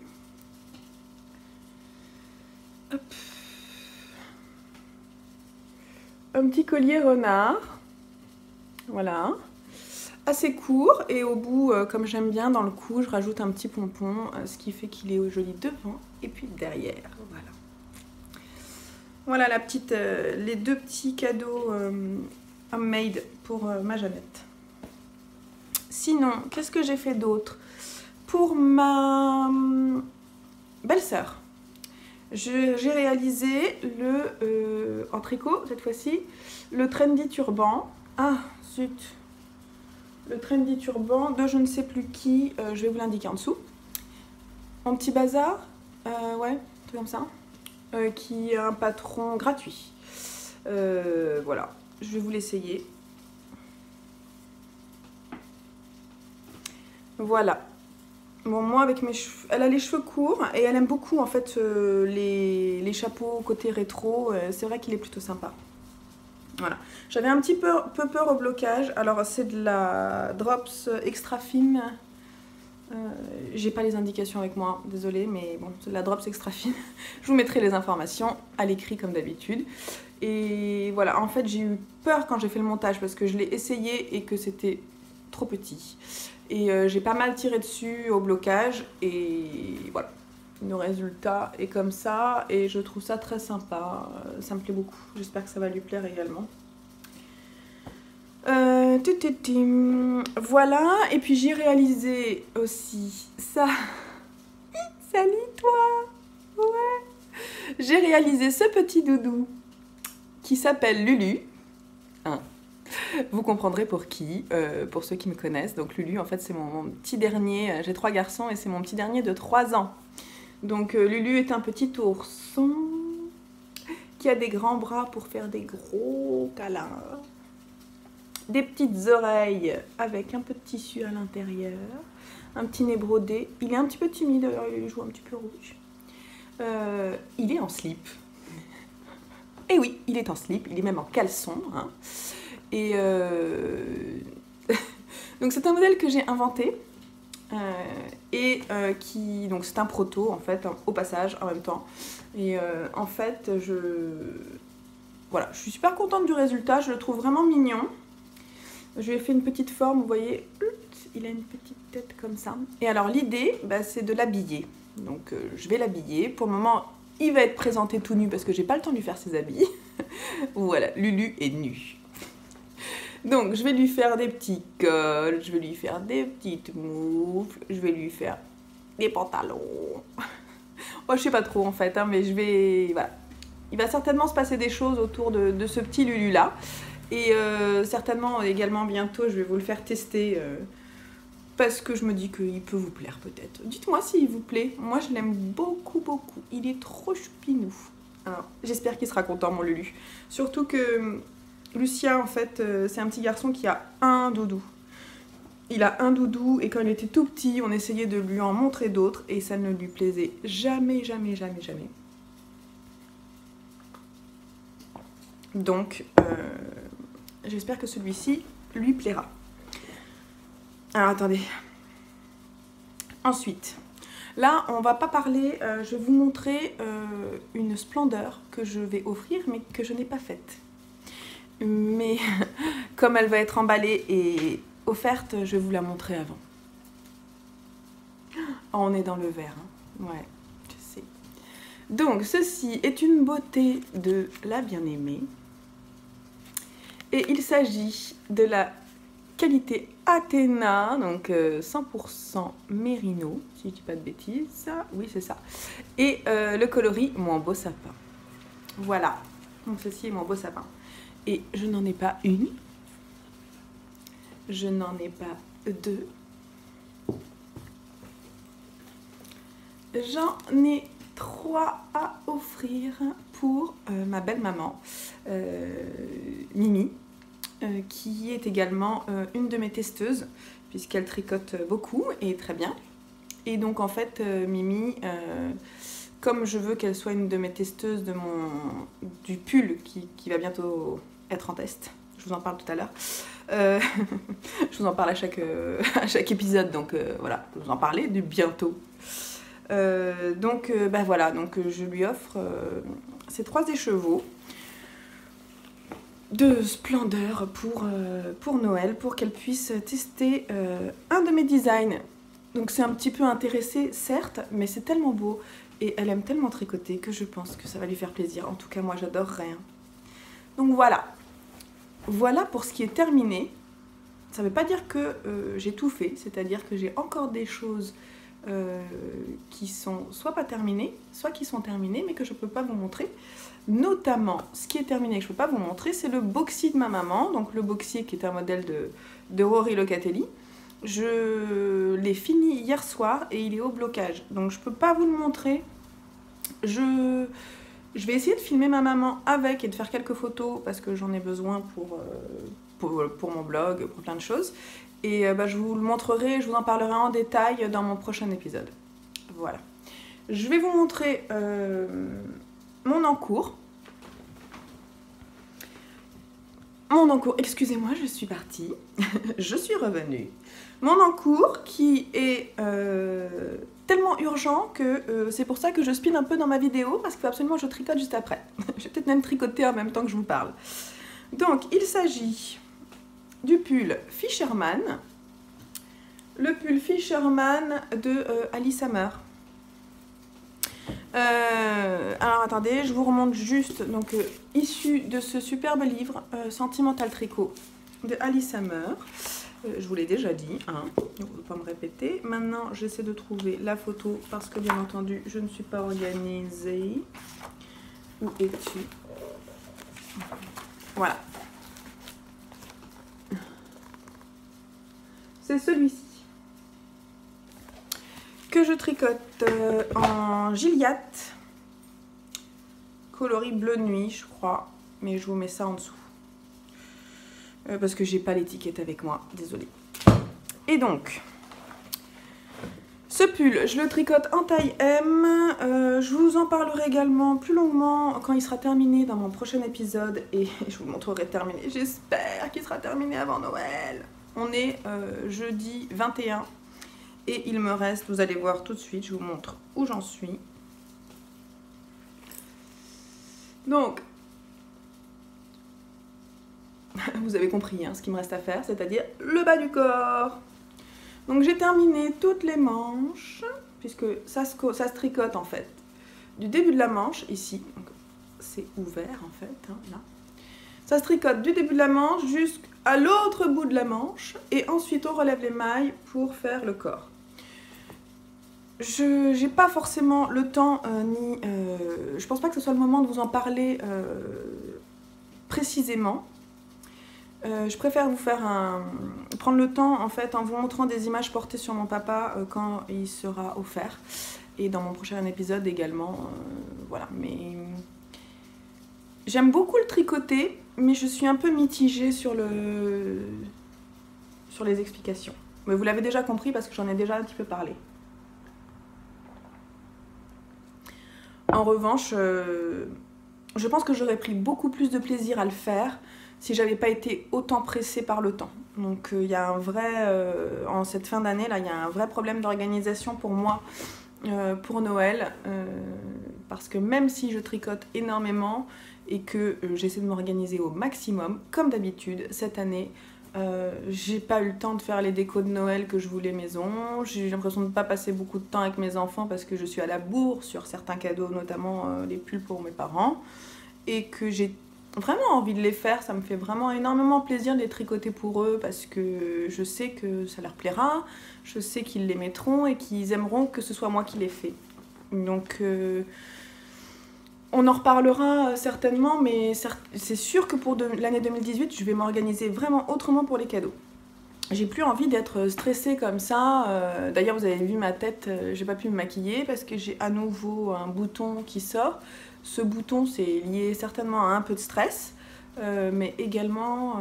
Hop. Un petit collier renard, voilà, assez court et au bout, comme j'aime bien dans le cou, je rajoute un petit pompon, ce qui fait qu'il est joli devant et puis derrière, voilà. Voilà les deux petits cadeaux homemade pour ma Jeannette. Sinon, qu'est-ce que j'ai fait d'autre? Pour ma belle-sœur, j'ai réalisé en tricot cette fois-ci, le trendy turban. Ah, zut! Le trendy turban de je ne sais plus qui, je vais vous l'indiquer en dessous. Mon petit bazar, ouais, tout comme ça, qui a un patron gratuit. Voilà, je vais vous l'essayer. Voilà. Bon, moi avec mes cheveux, elle a les cheveux courts et elle aime beaucoup en fait les chapeaux côté rétro. C'est vrai qu'il est plutôt sympa. Voilà. J'avais un petit peu peur au blocage. Alors c'est de la Drops extra fine. J'ai pas les indications avec moi, désolée, mais bon, c'est de la Drops extra fine. Je vous mettrai les informations à l'écrit comme d'habitude. Et voilà, en fait j'ai eu peur quand j'ai fait le montage parce que je l'ai essayé et que c'était trop petit. Et j'ai pas mal tiré dessus au blocage et voilà. Le résultat est comme ça et je trouve ça très sympa. Ça me plaît beaucoup. J'espère que ça va lui plaire également. Voilà. Et puis j'ai réalisé aussi ça. Salut toi. Ouais. J'ai réalisé ce petit doudou qui s'appelle Lulu. Hein. Vous comprendrez pour qui, pour ceux qui me connaissent. Donc Lulu, en fait, c'est mon petit dernier. J'ai 3 garçons et c'est mon petit dernier de 3 ans. Donc Lulu est un petit ourson qui a des grands bras pour faire des gros câlins. Des petites oreilles avec un peu de tissu à l'intérieur. Un petit nez brodé. Il est un petit peu timide, alors il joue un petit peu rouge. Il est en slip. Et oui, il est en slip. Il est même en caleçon. Hein. Et donc c'est un modèle que j'ai inventé donc c'est un proto en fait au passage en même temps et en fait voilà, je suis super contente du résultat, je le trouve vraiment mignon. Je lui ai fait une petite forme, vous voyez, il a une petite tête comme ça. Et alors l'idée, bah, c'est de l'habiller. Donc je vais l'habiller. Pour le moment, il va être présenté tout nu parce que j'ai pas le temps de lui faire ses habits. Voilà, Lulu est nu. Donc je vais lui faire des petits cols, je vais lui faire des petites moufles, je vais lui faire des pantalons. Moi je sais pas trop en fait, hein, mais je vais... Voilà. Il va certainement se passer des choses autour de ce petit Lulu là. Et certainement également bientôt je vais vous le faire tester parce que je me dis qu'il peut vous plaire peut-être. Dites-moi s'il vous plaît, moi je l'aime beaucoup beaucoup, il est trop choupinou. Alors j'espère qu'il sera content mon Lulu. Surtout que... Lucien, en fait, c'est un petit garçon qui a un doudou. Il a un doudou et quand il était tout petit, on essayait de lui en montrer d'autres et ça ne lui plaisait jamais, jamais, jamais, jamais. Donc, j'espère que celui-ci lui plaira. Alors, attendez. Ensuite, là, on va pas parler, je vais vous montrer une splendeur que je vais offrir mais que je n'ai pas faite. Mais comme elle va être emballée et offerte, je vais vous la montrer avant. Oh, on est dans le vert, hein. Ouais, je sais. Donc, ceci est une beauté de la bien-aimée. Et il s'agit de la qualité Athéna, donc 100% mérino, si je dis pas de bêtises. Oui, c'est ça. Et le coloris Mon Beau Sapin. Voilà. Donc, ceci est Mon Beau Sapin. Et je n'en ai pas une, je n'en ai pas deux, j'en ai 3 à offrir pour ma belle-maman, Mimi, qui est également une de mes testeuses, puisqu'elle tricote beaucoup et très bien. Et donc en fait, Mimi... comme je veux qu'elle soit une de mes testeuses du pull qui va bientôt être en test, je vous en parle tout à l'heure. Je vous en parle à chaque épisode, donc voilà, je vous en parlais du bientôt. Bah voilà, donc je lui offre ces 3 écheveaux de splendeur pour Noël, pour qu'elle puisse tester un de mes designs. Donc c'est un petit peu intéressé, certes, mais c'est tellement beau. Et elle aime tellement tricoter que je pense que ça va lui faire plaisir. En tout cas, moi, j'adorerais. Donc voilà. Voilà pour ce qui est terminé. Ça ne veut pas dire que j'ai tout fait, c'est-à-dire que j'ai encore des choses qui sont soit pas terminées, soit qui sont terminées, mais que je ne peux pas vous montrer. Notamment, ce qui est terminé que je ne peux pas vous montrer, c'est le boxy de ma maman, donc le boxy qui est un modèle de Rory Locatelli. Je l'ai fini hier soir et il est au blocage, donc je ne peux pas vous le montrer. Je vais essayer de filmer ma maman avec et de faire quelques photos parce que j'en ai besoin pour mon blog, pour plein de choses. Et je vous le montrerai, je vous en parlerai en détail dans mon prochain épisode. Voilà. Je vais vous montrer mon encours. Mon encours, excusez-moi, je suis partie. Je suis revenue. Mon encours qui est tellement urgent que c'est pour ça que je spin un peu dans ma vidéo parce qu'il faut absolument que je tricote juste après. Je vais peut-être même tricoter en même temps que je vous parle. Donc, il s'agit du pull Fisherman. Le pull Fisherman de Alice Hammer. Alors attendez, je vous remonte juste, donc issu de ce superbe livre Sentimental Tricot de Alice Hammer. Je vous l'ai déjà dit, hein, donc je ne vais pas me répéter. Maintenant, j'essaie de trouver la photo parce que bien entendu, je ne suis pas organisée. Où es-tu? Voilà. C'est celui-ci que je tricote en Gilliatt, coloris bleu nuit, je crois, mais je vous mets ça en dessous. Parce que j'ai pas l'étiquette avec moi, désolée. Et donc, ce pull, je le tricote en taille M. Je vous en parlerai également plus longuement quand il sera terminé dans mon prochain épisode. Et je vous montrerai terminé. J'espère qu'il sera terminé avant Noël. On est jeudi 21. Et il me reste, vous allez voir tout de suite, je vous montre où j'en suis. Donc, vous avez compris hein, ce qu'il me reste à faire, c'est-à-dire le bas du corps. Donc j'ai terminé toutes les manches, puisque ça se tricote en fait. Du début de la manche, ici, c'est ouvert en fait, hein, là. Ça se tricote du début de la manche jusqu'à l'autre bout de la manche, et ensuite on relève les mailles pour faire le corps. Je n'ai pas forcément le temps, je pense pas que ce soit le moment de vous en parler précisément. Je préfère vous faire prendre le temps en fait en vous montrant des images portées sur mon papa quand il sera offert. Et dans mon prochain épisode également, voilà. Mais j'aime beaucoup le tricoter, mais je suis un peu mitigée sur les explications. Mais vous l'avez déjà compris parce que j'en ai déjà un petit peu parlé. En revanche, je pense que j'aurais pris beaucoup plus de plaisir à le faire si j'avais pas été autant pressée par le temps. Donc il y a un vrai, en cette fin d'année, là, il y a un vrai problème d'organisation pour moi, pour Noël, parce que même si je tricote énormément et que j'essaie de m'organiser au maximum, comme d'habitude, cette année, j'ai pas eu le temps de faire les décos de Noël que je voulais maison. J'ai l'impression de ne pas passer beaucoup de temps avec mes enfants parce que je suis à la bourre sur certains cadeaux, notamment les pulls pour mes parents, et que j'ai vraiment envie de les faire. Ça me fait vraiment énormément plaisir de les tricoter pour eux parce que je sais que ça leur plaira, je sais qu'ils les mettront et qu'ils aimeront que ce soit moi qui les fais. Donc on en reparlera certainement, mais c'est sûr que pour l'année 2018, je vais m'organiser vraiment autrement pour les cadeaux. J'ai plus envie d'être stressée comme ça. D'ailleurs, vous avez vu ma tête, j'ai pas pu me maquiller parce que j'ai à nouveau un bouton qui sort. Ce bouton, c'est lié certainement à un peu de stress, mais également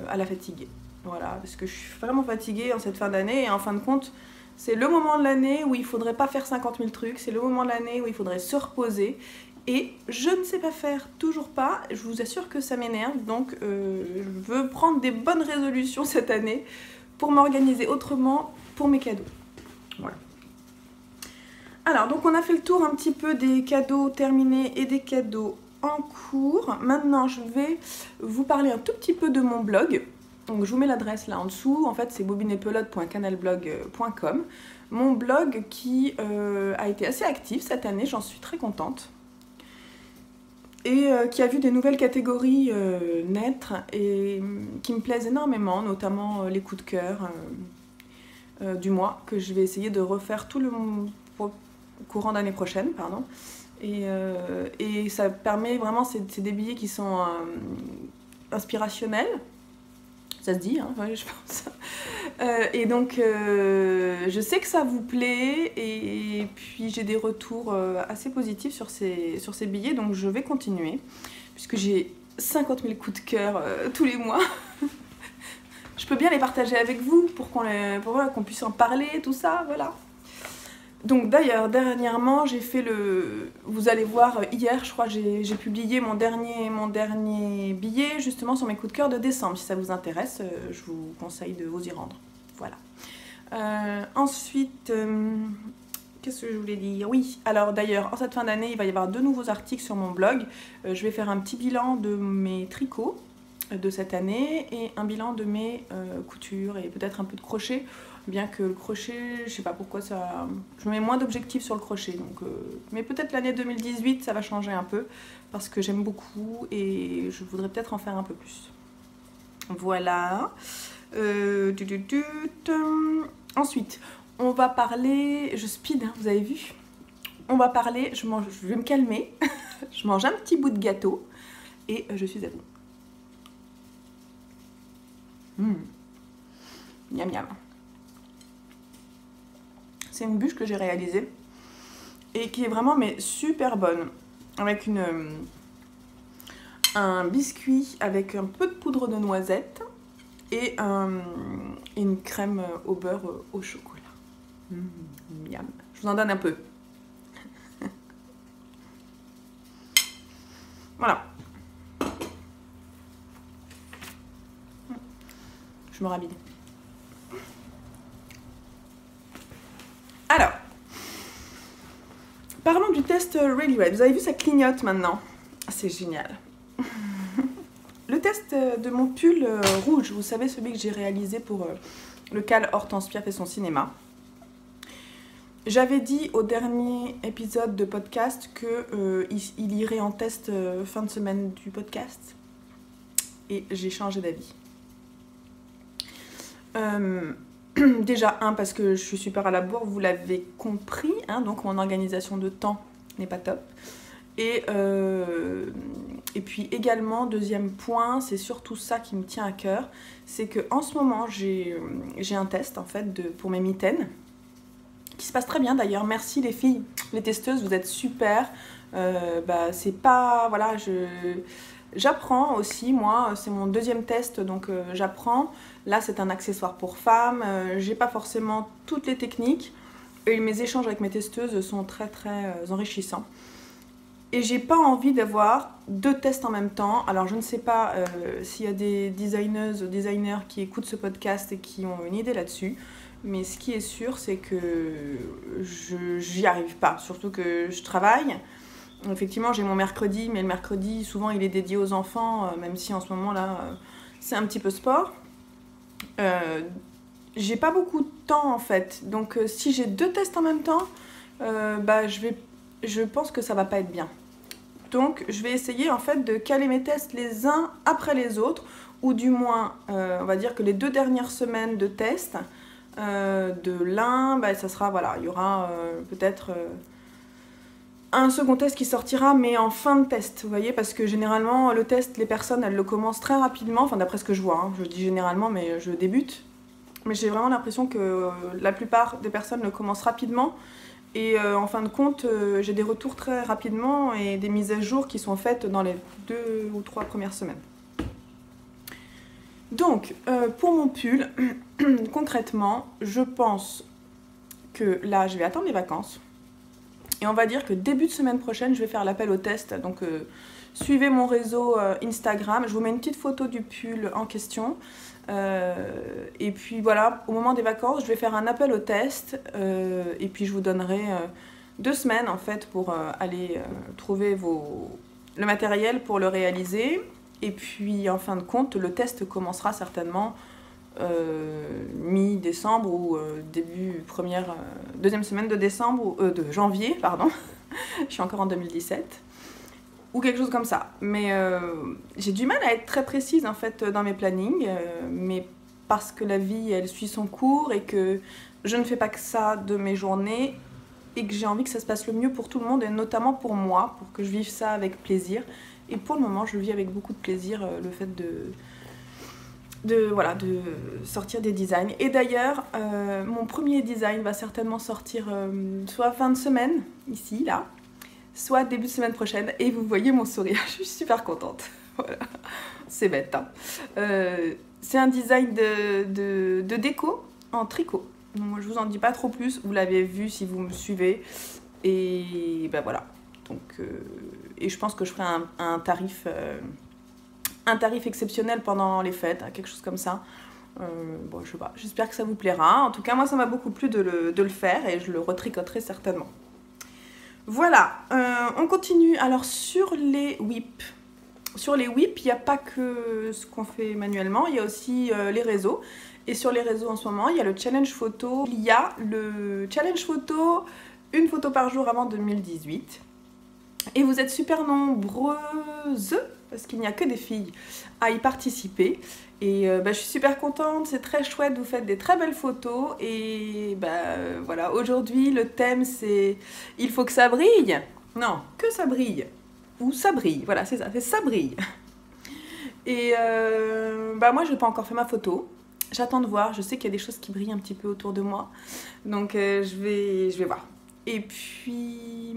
à la fatigue. Voilà, parce que je suis vraiment fatiguée en cette fin d'année et en fin de compte, c'est le moment de l'année où il faudrait pas faire 50 000 trucs, c'est le moment de l'année où il faudrait se reposer. Et je ne sais pas faire, toujours pas, je vous assure que ça m'énerve, donc je veux prendre des bonnes résolutions cette année pour m'organiser autrement pour mes cadeaux. Voilà. Alors, donc on a fait le tour un petit peu des cadeaux terminés et des cadeaux en cours. Maintenant, je vais vous parler un tout petit peu de mon blog. Donc je vous mets l'adresse là en dessous, en fait c'est bobineetpelote.canalblog.com. Mon blog qui a été assez actif cette année, j'en suis très contente. et qui a vu des nouvelles catégories naître et qui me plaisent énormément, notamment les coups de cœur du mois, que je vais essayer de refaire tout le courant d'année prochaine, pardon. Et ça permet vraiment, c'est des billets qui sont inspirationnels, ça se dit, hein, ouais, je pense. Et donc, je sais que ça vous plaît, et puis j'ai des retours assez positifs sur ces billets, donc je vais continuer, puisque j'ai 50 000 coups de cœur tous les mois. Je peux bien les partager avec vous pour qu'on puisse en parler, tout ça, voilà. Donc d'ailleurs, dernièrement, j'ai fait vous allez voir, hier, je crois, j'ai publié mon dernier billet, justement, sur mes coups de cœur de décembre. Si ça vous intéresse, je vous conseille de vous y rendre. Voilà. Ensuite, qu'est-ce que je voulais dire? Oui, alors d'ailleurs, en cette fin d'année, il va y avoir 2 nouveaux articles sur mon blog. Je vais faire un petit bilan de mes tricots de cette année et un bilan de mes coutures et peut-être un peu de crochet. Bien que le crochet, je sais pas pourquoi ça... Je mets moins d'objectifs sur le crochet. Donc, mais peut-être l'année 2018, ça va changer un peu. Parce que j'aime beaucoup et je voudrais peut-être en faire un peu plus. Voilà. Ensuite, on va parler... Je speed, hein, vous avez vu? On va parler... Je vais me calmer. Je mange un petit bout de gâteau. Et je suis à vous. Miam miam. C'est une bûche que j'ai réalisée et qui est vraiment mais super bonne, avec un biscuit avec un peu de poudre de noisette et une crème au beurre au chocolat. Miam. Je vous en donne un peu. Voilà. Je me rabide. Alors, parlons du test Really Red. Vous avez vu, ça clignote maintenant. C'est génial. Le test de mon pull rouge, vous savez, celui que j'ai réalisé pour le cal Hortense Piaf et son cinéma. J'avais dit au dernier épisode de podcast qu'il irait en test fin de semaine du podcast. Et j'ai changé d'avis. Déjà, parce que je suis super à la bourre, vous l'avez compris, hein, donc mon organisation de temps n'est pas top. Et puis également, deuxième point, c'est surtout ça qui me tient à cœur, c'est qu'en ce moment, j'ai un test en fait pour mes mitaines, qui se passe très bien d'ailleurs. Merci les filles, les testeuses, vous êtes super. C'est pas... Voilà, j'apprends aussi, moi, c'est mon deuxième test, donc j'apprends. Là, c'est un accessoire pour femmes, j'ai pas forcément toutes les techniques, et mes échanges avec mes testeuses sont très très enrichissants. Et j'ai pas envie d'avoir 2 tests en même temps. Alors, je ne sais pas s'il y a des designeuses ou designers qui écoutent ce podcast et qui ont une idée là-dessus, mais ce qui est sûr, c'est que j'y arrive pas, surtout que je travaille. Effectivement, j'ai mon mercredi, mais le mercredi, souvent, il est dédié aux enfants, même si en ce moment-là, c'est un petit peu sport. J'ai pas beaucoup de temps, en fait. Donc, si j'ai 2 tests en même temps, je pense que ça va pas être bien. Donc, je vais essayer, en fait, de caler mes tests les uns après les autres, ou du moins, on va dire que les 2 dernières semaines de tests, de l'un, ça sera, voilà, il y aura peut-être... un second test qui sortira, mais en fin de test, vous voyez, parce que généralement, le test, les personnes, elles le commencent très rapidement, enfin d'après ce que je vois, hein, je dis généralement, mais je débute. Mais j'ai vraiment l'impression que la plupart des personnes le commencent rapidement, et en fin de compte, j'ai des retours très rapidement, et des mises à jour qui sont faites dans les 2 ou 3 premières semaines. Donc, pour mon pull, concrètement, je pense que là, je vais attendre les vacances. Et on va dire que début de semaine prochaine, je vais faire l'appel au test. Donc, suivez mon réseau Instagram. Je vous mets une petite photo du pull en question. Et puis voilà, au moment des vacances, je vais faire un appel au test. Et puis, je vous donnerai 2 semaines en fait pour aller trouver le matériel pour le réaliser. Et puis, en fin de compte, le test commencera certainement mi-décembre ou deuxième semaine de janvier, pardon. Je suis encore en 2017. ou quelque chose comme ça. Mais j'ai du mal à être très précise en fait dans mes plannings, mais parce que la vie elle suit son cours et que je ne fais pas que ça de mes journées et que j'ai envie que ça se passe le mieux pour tout le monde et notamment pour moi, pour que je vive ça avec plaisir. Et pour le moment, je le vis avec beaucoup de plaisir, le fait voilà, de sortir des designs. Et d'ailleurs, mon premier design va certainement sortir soit fin de semaine, ici, là, soit début de semaine prochaine. Et vous voyez mon sourire, je suis super contente. Voilà. C'est bête, hein. C'est un design de déco en tricot. Donc, moi, je vous en dis pas trop plus, vous l'avez vu si vous me suivez. Et ben voilà. Donc, et je pense que je ferai un tarif exceptionnel pendant les fêtes, quelque chose comme ça. Bon, je sais pas, j'espère que ça vous plaira. En tout cas, moi, ça m'a beaucoup plu de le faire et je le retricoterai certainement. Voilà, on continue. Alors, sur les whips. Sur les whips, il n'y a pas que ce qu'on fait manuellement, il y a aussi les réseaux. Et sur les réseaux en ce moment, il y a le challenge photo. Il y a le challenge photo, une photo par jour avant 2018. Et vous êtes super nombreuses, parce qu'il n'y a que des filles, à y participer. Et je suis super contente, c'est très chouette, vous faites des très belles photos. Et voilà, aujourd'hui le thème c'est « Il faut que ça brille ». Non, que ça brille. Ou ça brille, voilà, c'est ça, c'est ça brille. Et moi, je n'ai pas encore fait ma photo. J'attends de voir, je sais qu'il y a des choses qui brillent un petit peu autour de moi. Donc, je vais voir. Et puis,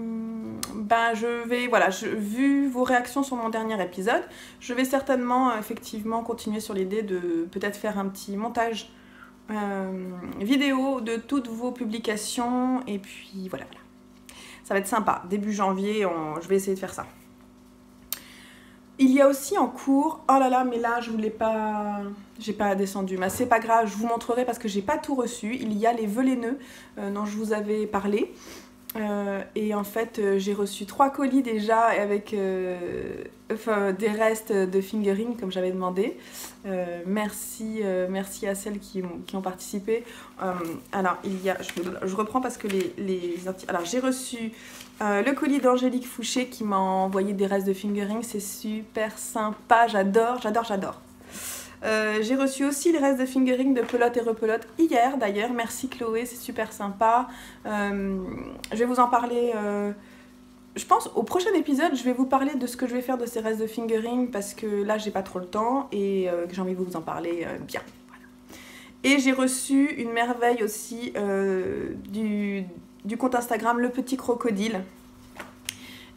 vu vos réactions sur mon dernier épisode, je vais certainement, effectivement, continuer sur l'idée de peut-être faire un petit montage vidéo de toutes vos publications. Et puis, voilà. Ça va être sympa. Début janvier, je vais essayer de faire ça. Il y a aussi en cours, oh là là, mais là je voulais pas, j'ai pas descendu, mais c'est pas grave, je vous montrerai parce que j'ai pas tout reçu. Il y a les vœux laineux dont je vous avais parlé. Et en fait, j'ai reçu 3 colis déjà avec des restes de fingering comme j'avais demandé. Merci à celles qui ont participé. Alors, je reprends parce que alors, j'ai reçu le colis d'Angélique Fouché qui m'a envoyé des restes de fingering. C'est super sympa, j'adore. J'ai reçu aussi les restes de fingering de Pelote et Repelote hier d'ailleurs. Merci Chloé, c'est super sympa. Je vais vous en parler, je pense au prochain épisode, je vais vous parler de ce que je vais faire de ces restes de fingering parce que là j'ai pas trop le temps et que j'ai envie de vous en parler bien. Voilà. Et j'ai reçu une merveille aussi du compte Instagram Le Petit Crocodile.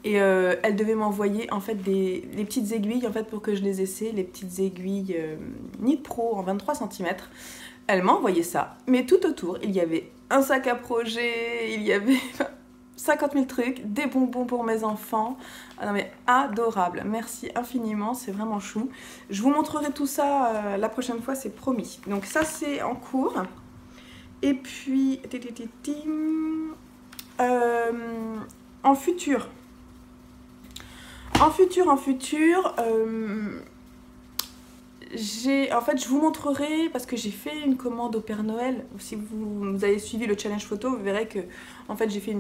Et elle devait m'envoyer en fait les petites aiguilles en fait, pour que je les essaie, les petites aiguilles Knit Pro en 23 cm. Elle m'a envoyé ça, mais tout autour, il y avait un sac à projet, il y avait 50 000 trucs, des bonbons pour mes enfants. Ah non mais adorable, merci infiniment, c'est vraiment chou. Je vous montrerai tout ça la prochaine fois, c'est promis. Donc ça c'est en cours. Et puis, en futur, je vous montrerai, parce que j'ai fait une commande au Père Noël. Si vous avez suivi le challenge photo, vous verrez que en fait, j'ai fait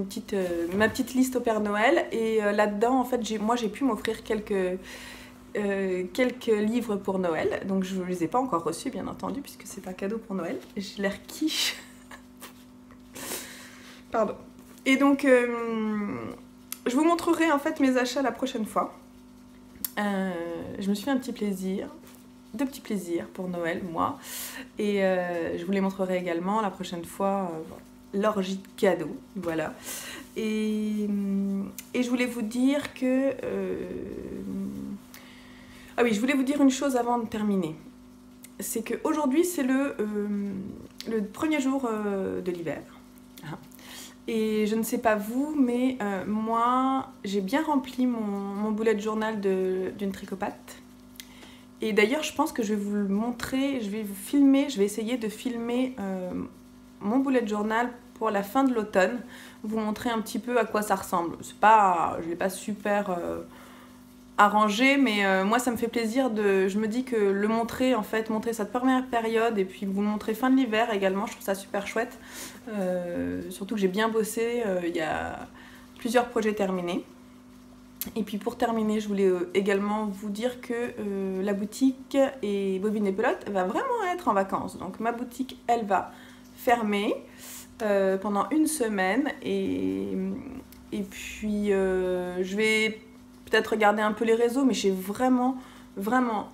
ma petite liste au Père Noël. Et là-dedans, en fait, j'ai pu m'offrir quelques livres pour Noël. Donc, je ne les ai pas encore reçus, bien entendu, puisque c'est un cadeau pour Noël. J'ai l'air quiche. Pardon. Et donc... je vous montrerai en fait mes achats la prochaine fois. Je me suis fait un petit plaisir, 2 petits plaisirs pour Noël, moi. Et je vous les montrerai également la prochaine fois, l'orgie de cadeaux, voilà. Et je voulais vous dire que... Ah oui, je voulais vous dire une chose avant de terminer. C'est qu'aujourd'hui, c'est le premier jour de l'hiver. Hein. Et je ne sais pas vous, mais moi, j'ai bien rempli mon bullet journal d'une tricopate. Et d'ailleurs, je pense que je vais vous le montrer, je vais essayer de filmer mon bullet journal pour la fin de l'automne. Vous montrer un petit peu à quoi ça ressemble. Je ne l'ai pas super arrangé, mais moi, ça me fait plaisir je me dis que le montrer cette première période et puis vous le montrer fin de l'hiver également, je trouve ça super chouette. Surtout que j'ai bien bossé, il y a plusieurs projets terminés. Et puis pour terminer, je voulais également vous dire que la boutique et Bobine et Pelote va vraiment être en vacances. Donc ma boutique, elle va fermer pendant une semaine. Et puis je vais peut-être regarder un peu les réseaux, mais j'ai vraiment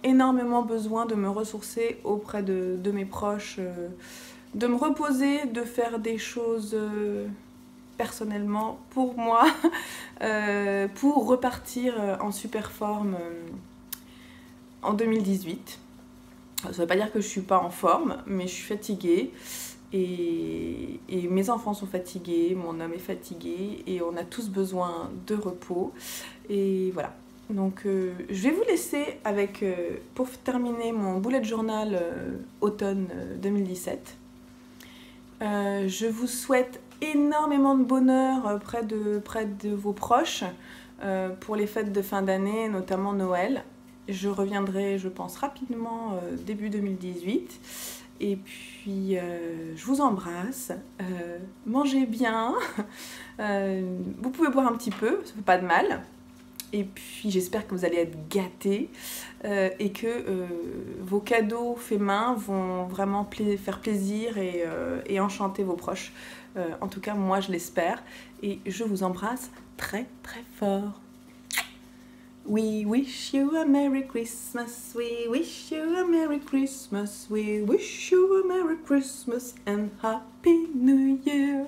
énormément besoin de me ressourcer auprès de mes proches, de me reposer, de faire des choses personnellement pour moi, pour repartir en super forme en 2018. Ça ne veut pas dire que je ne suis pas en forme, mais je suis fatiguée. Et mes enfants sont fatigués, mon homme est fatigué et on a tous besoin de repos. Et voilà. Donc je vais vous laisser avec, pour terminer, mon bullet journal automne 2017. Je vous souhaite énormément de bonheur près de vos proches pour les fêtes de fin d'année, notamment Noël. Je reviendrai, je pense, rapidement début 2018. Et puis, je vous embrasse. Mangez bien. Vous pouvez boire un petit peu, ça ne fait pas de mal. Et puis, j'espère que vous allez être gâtés et que vos cadeaux faits main vont vraiment faire plaisir et enchanter vos proches. En tout cas, moi, je l'espère. Et je vous embrasse très, très fort. We wish you a Merry Christmas, we wish you a Merry Christmas, we wish you a Merry Christmas and Happy New Year.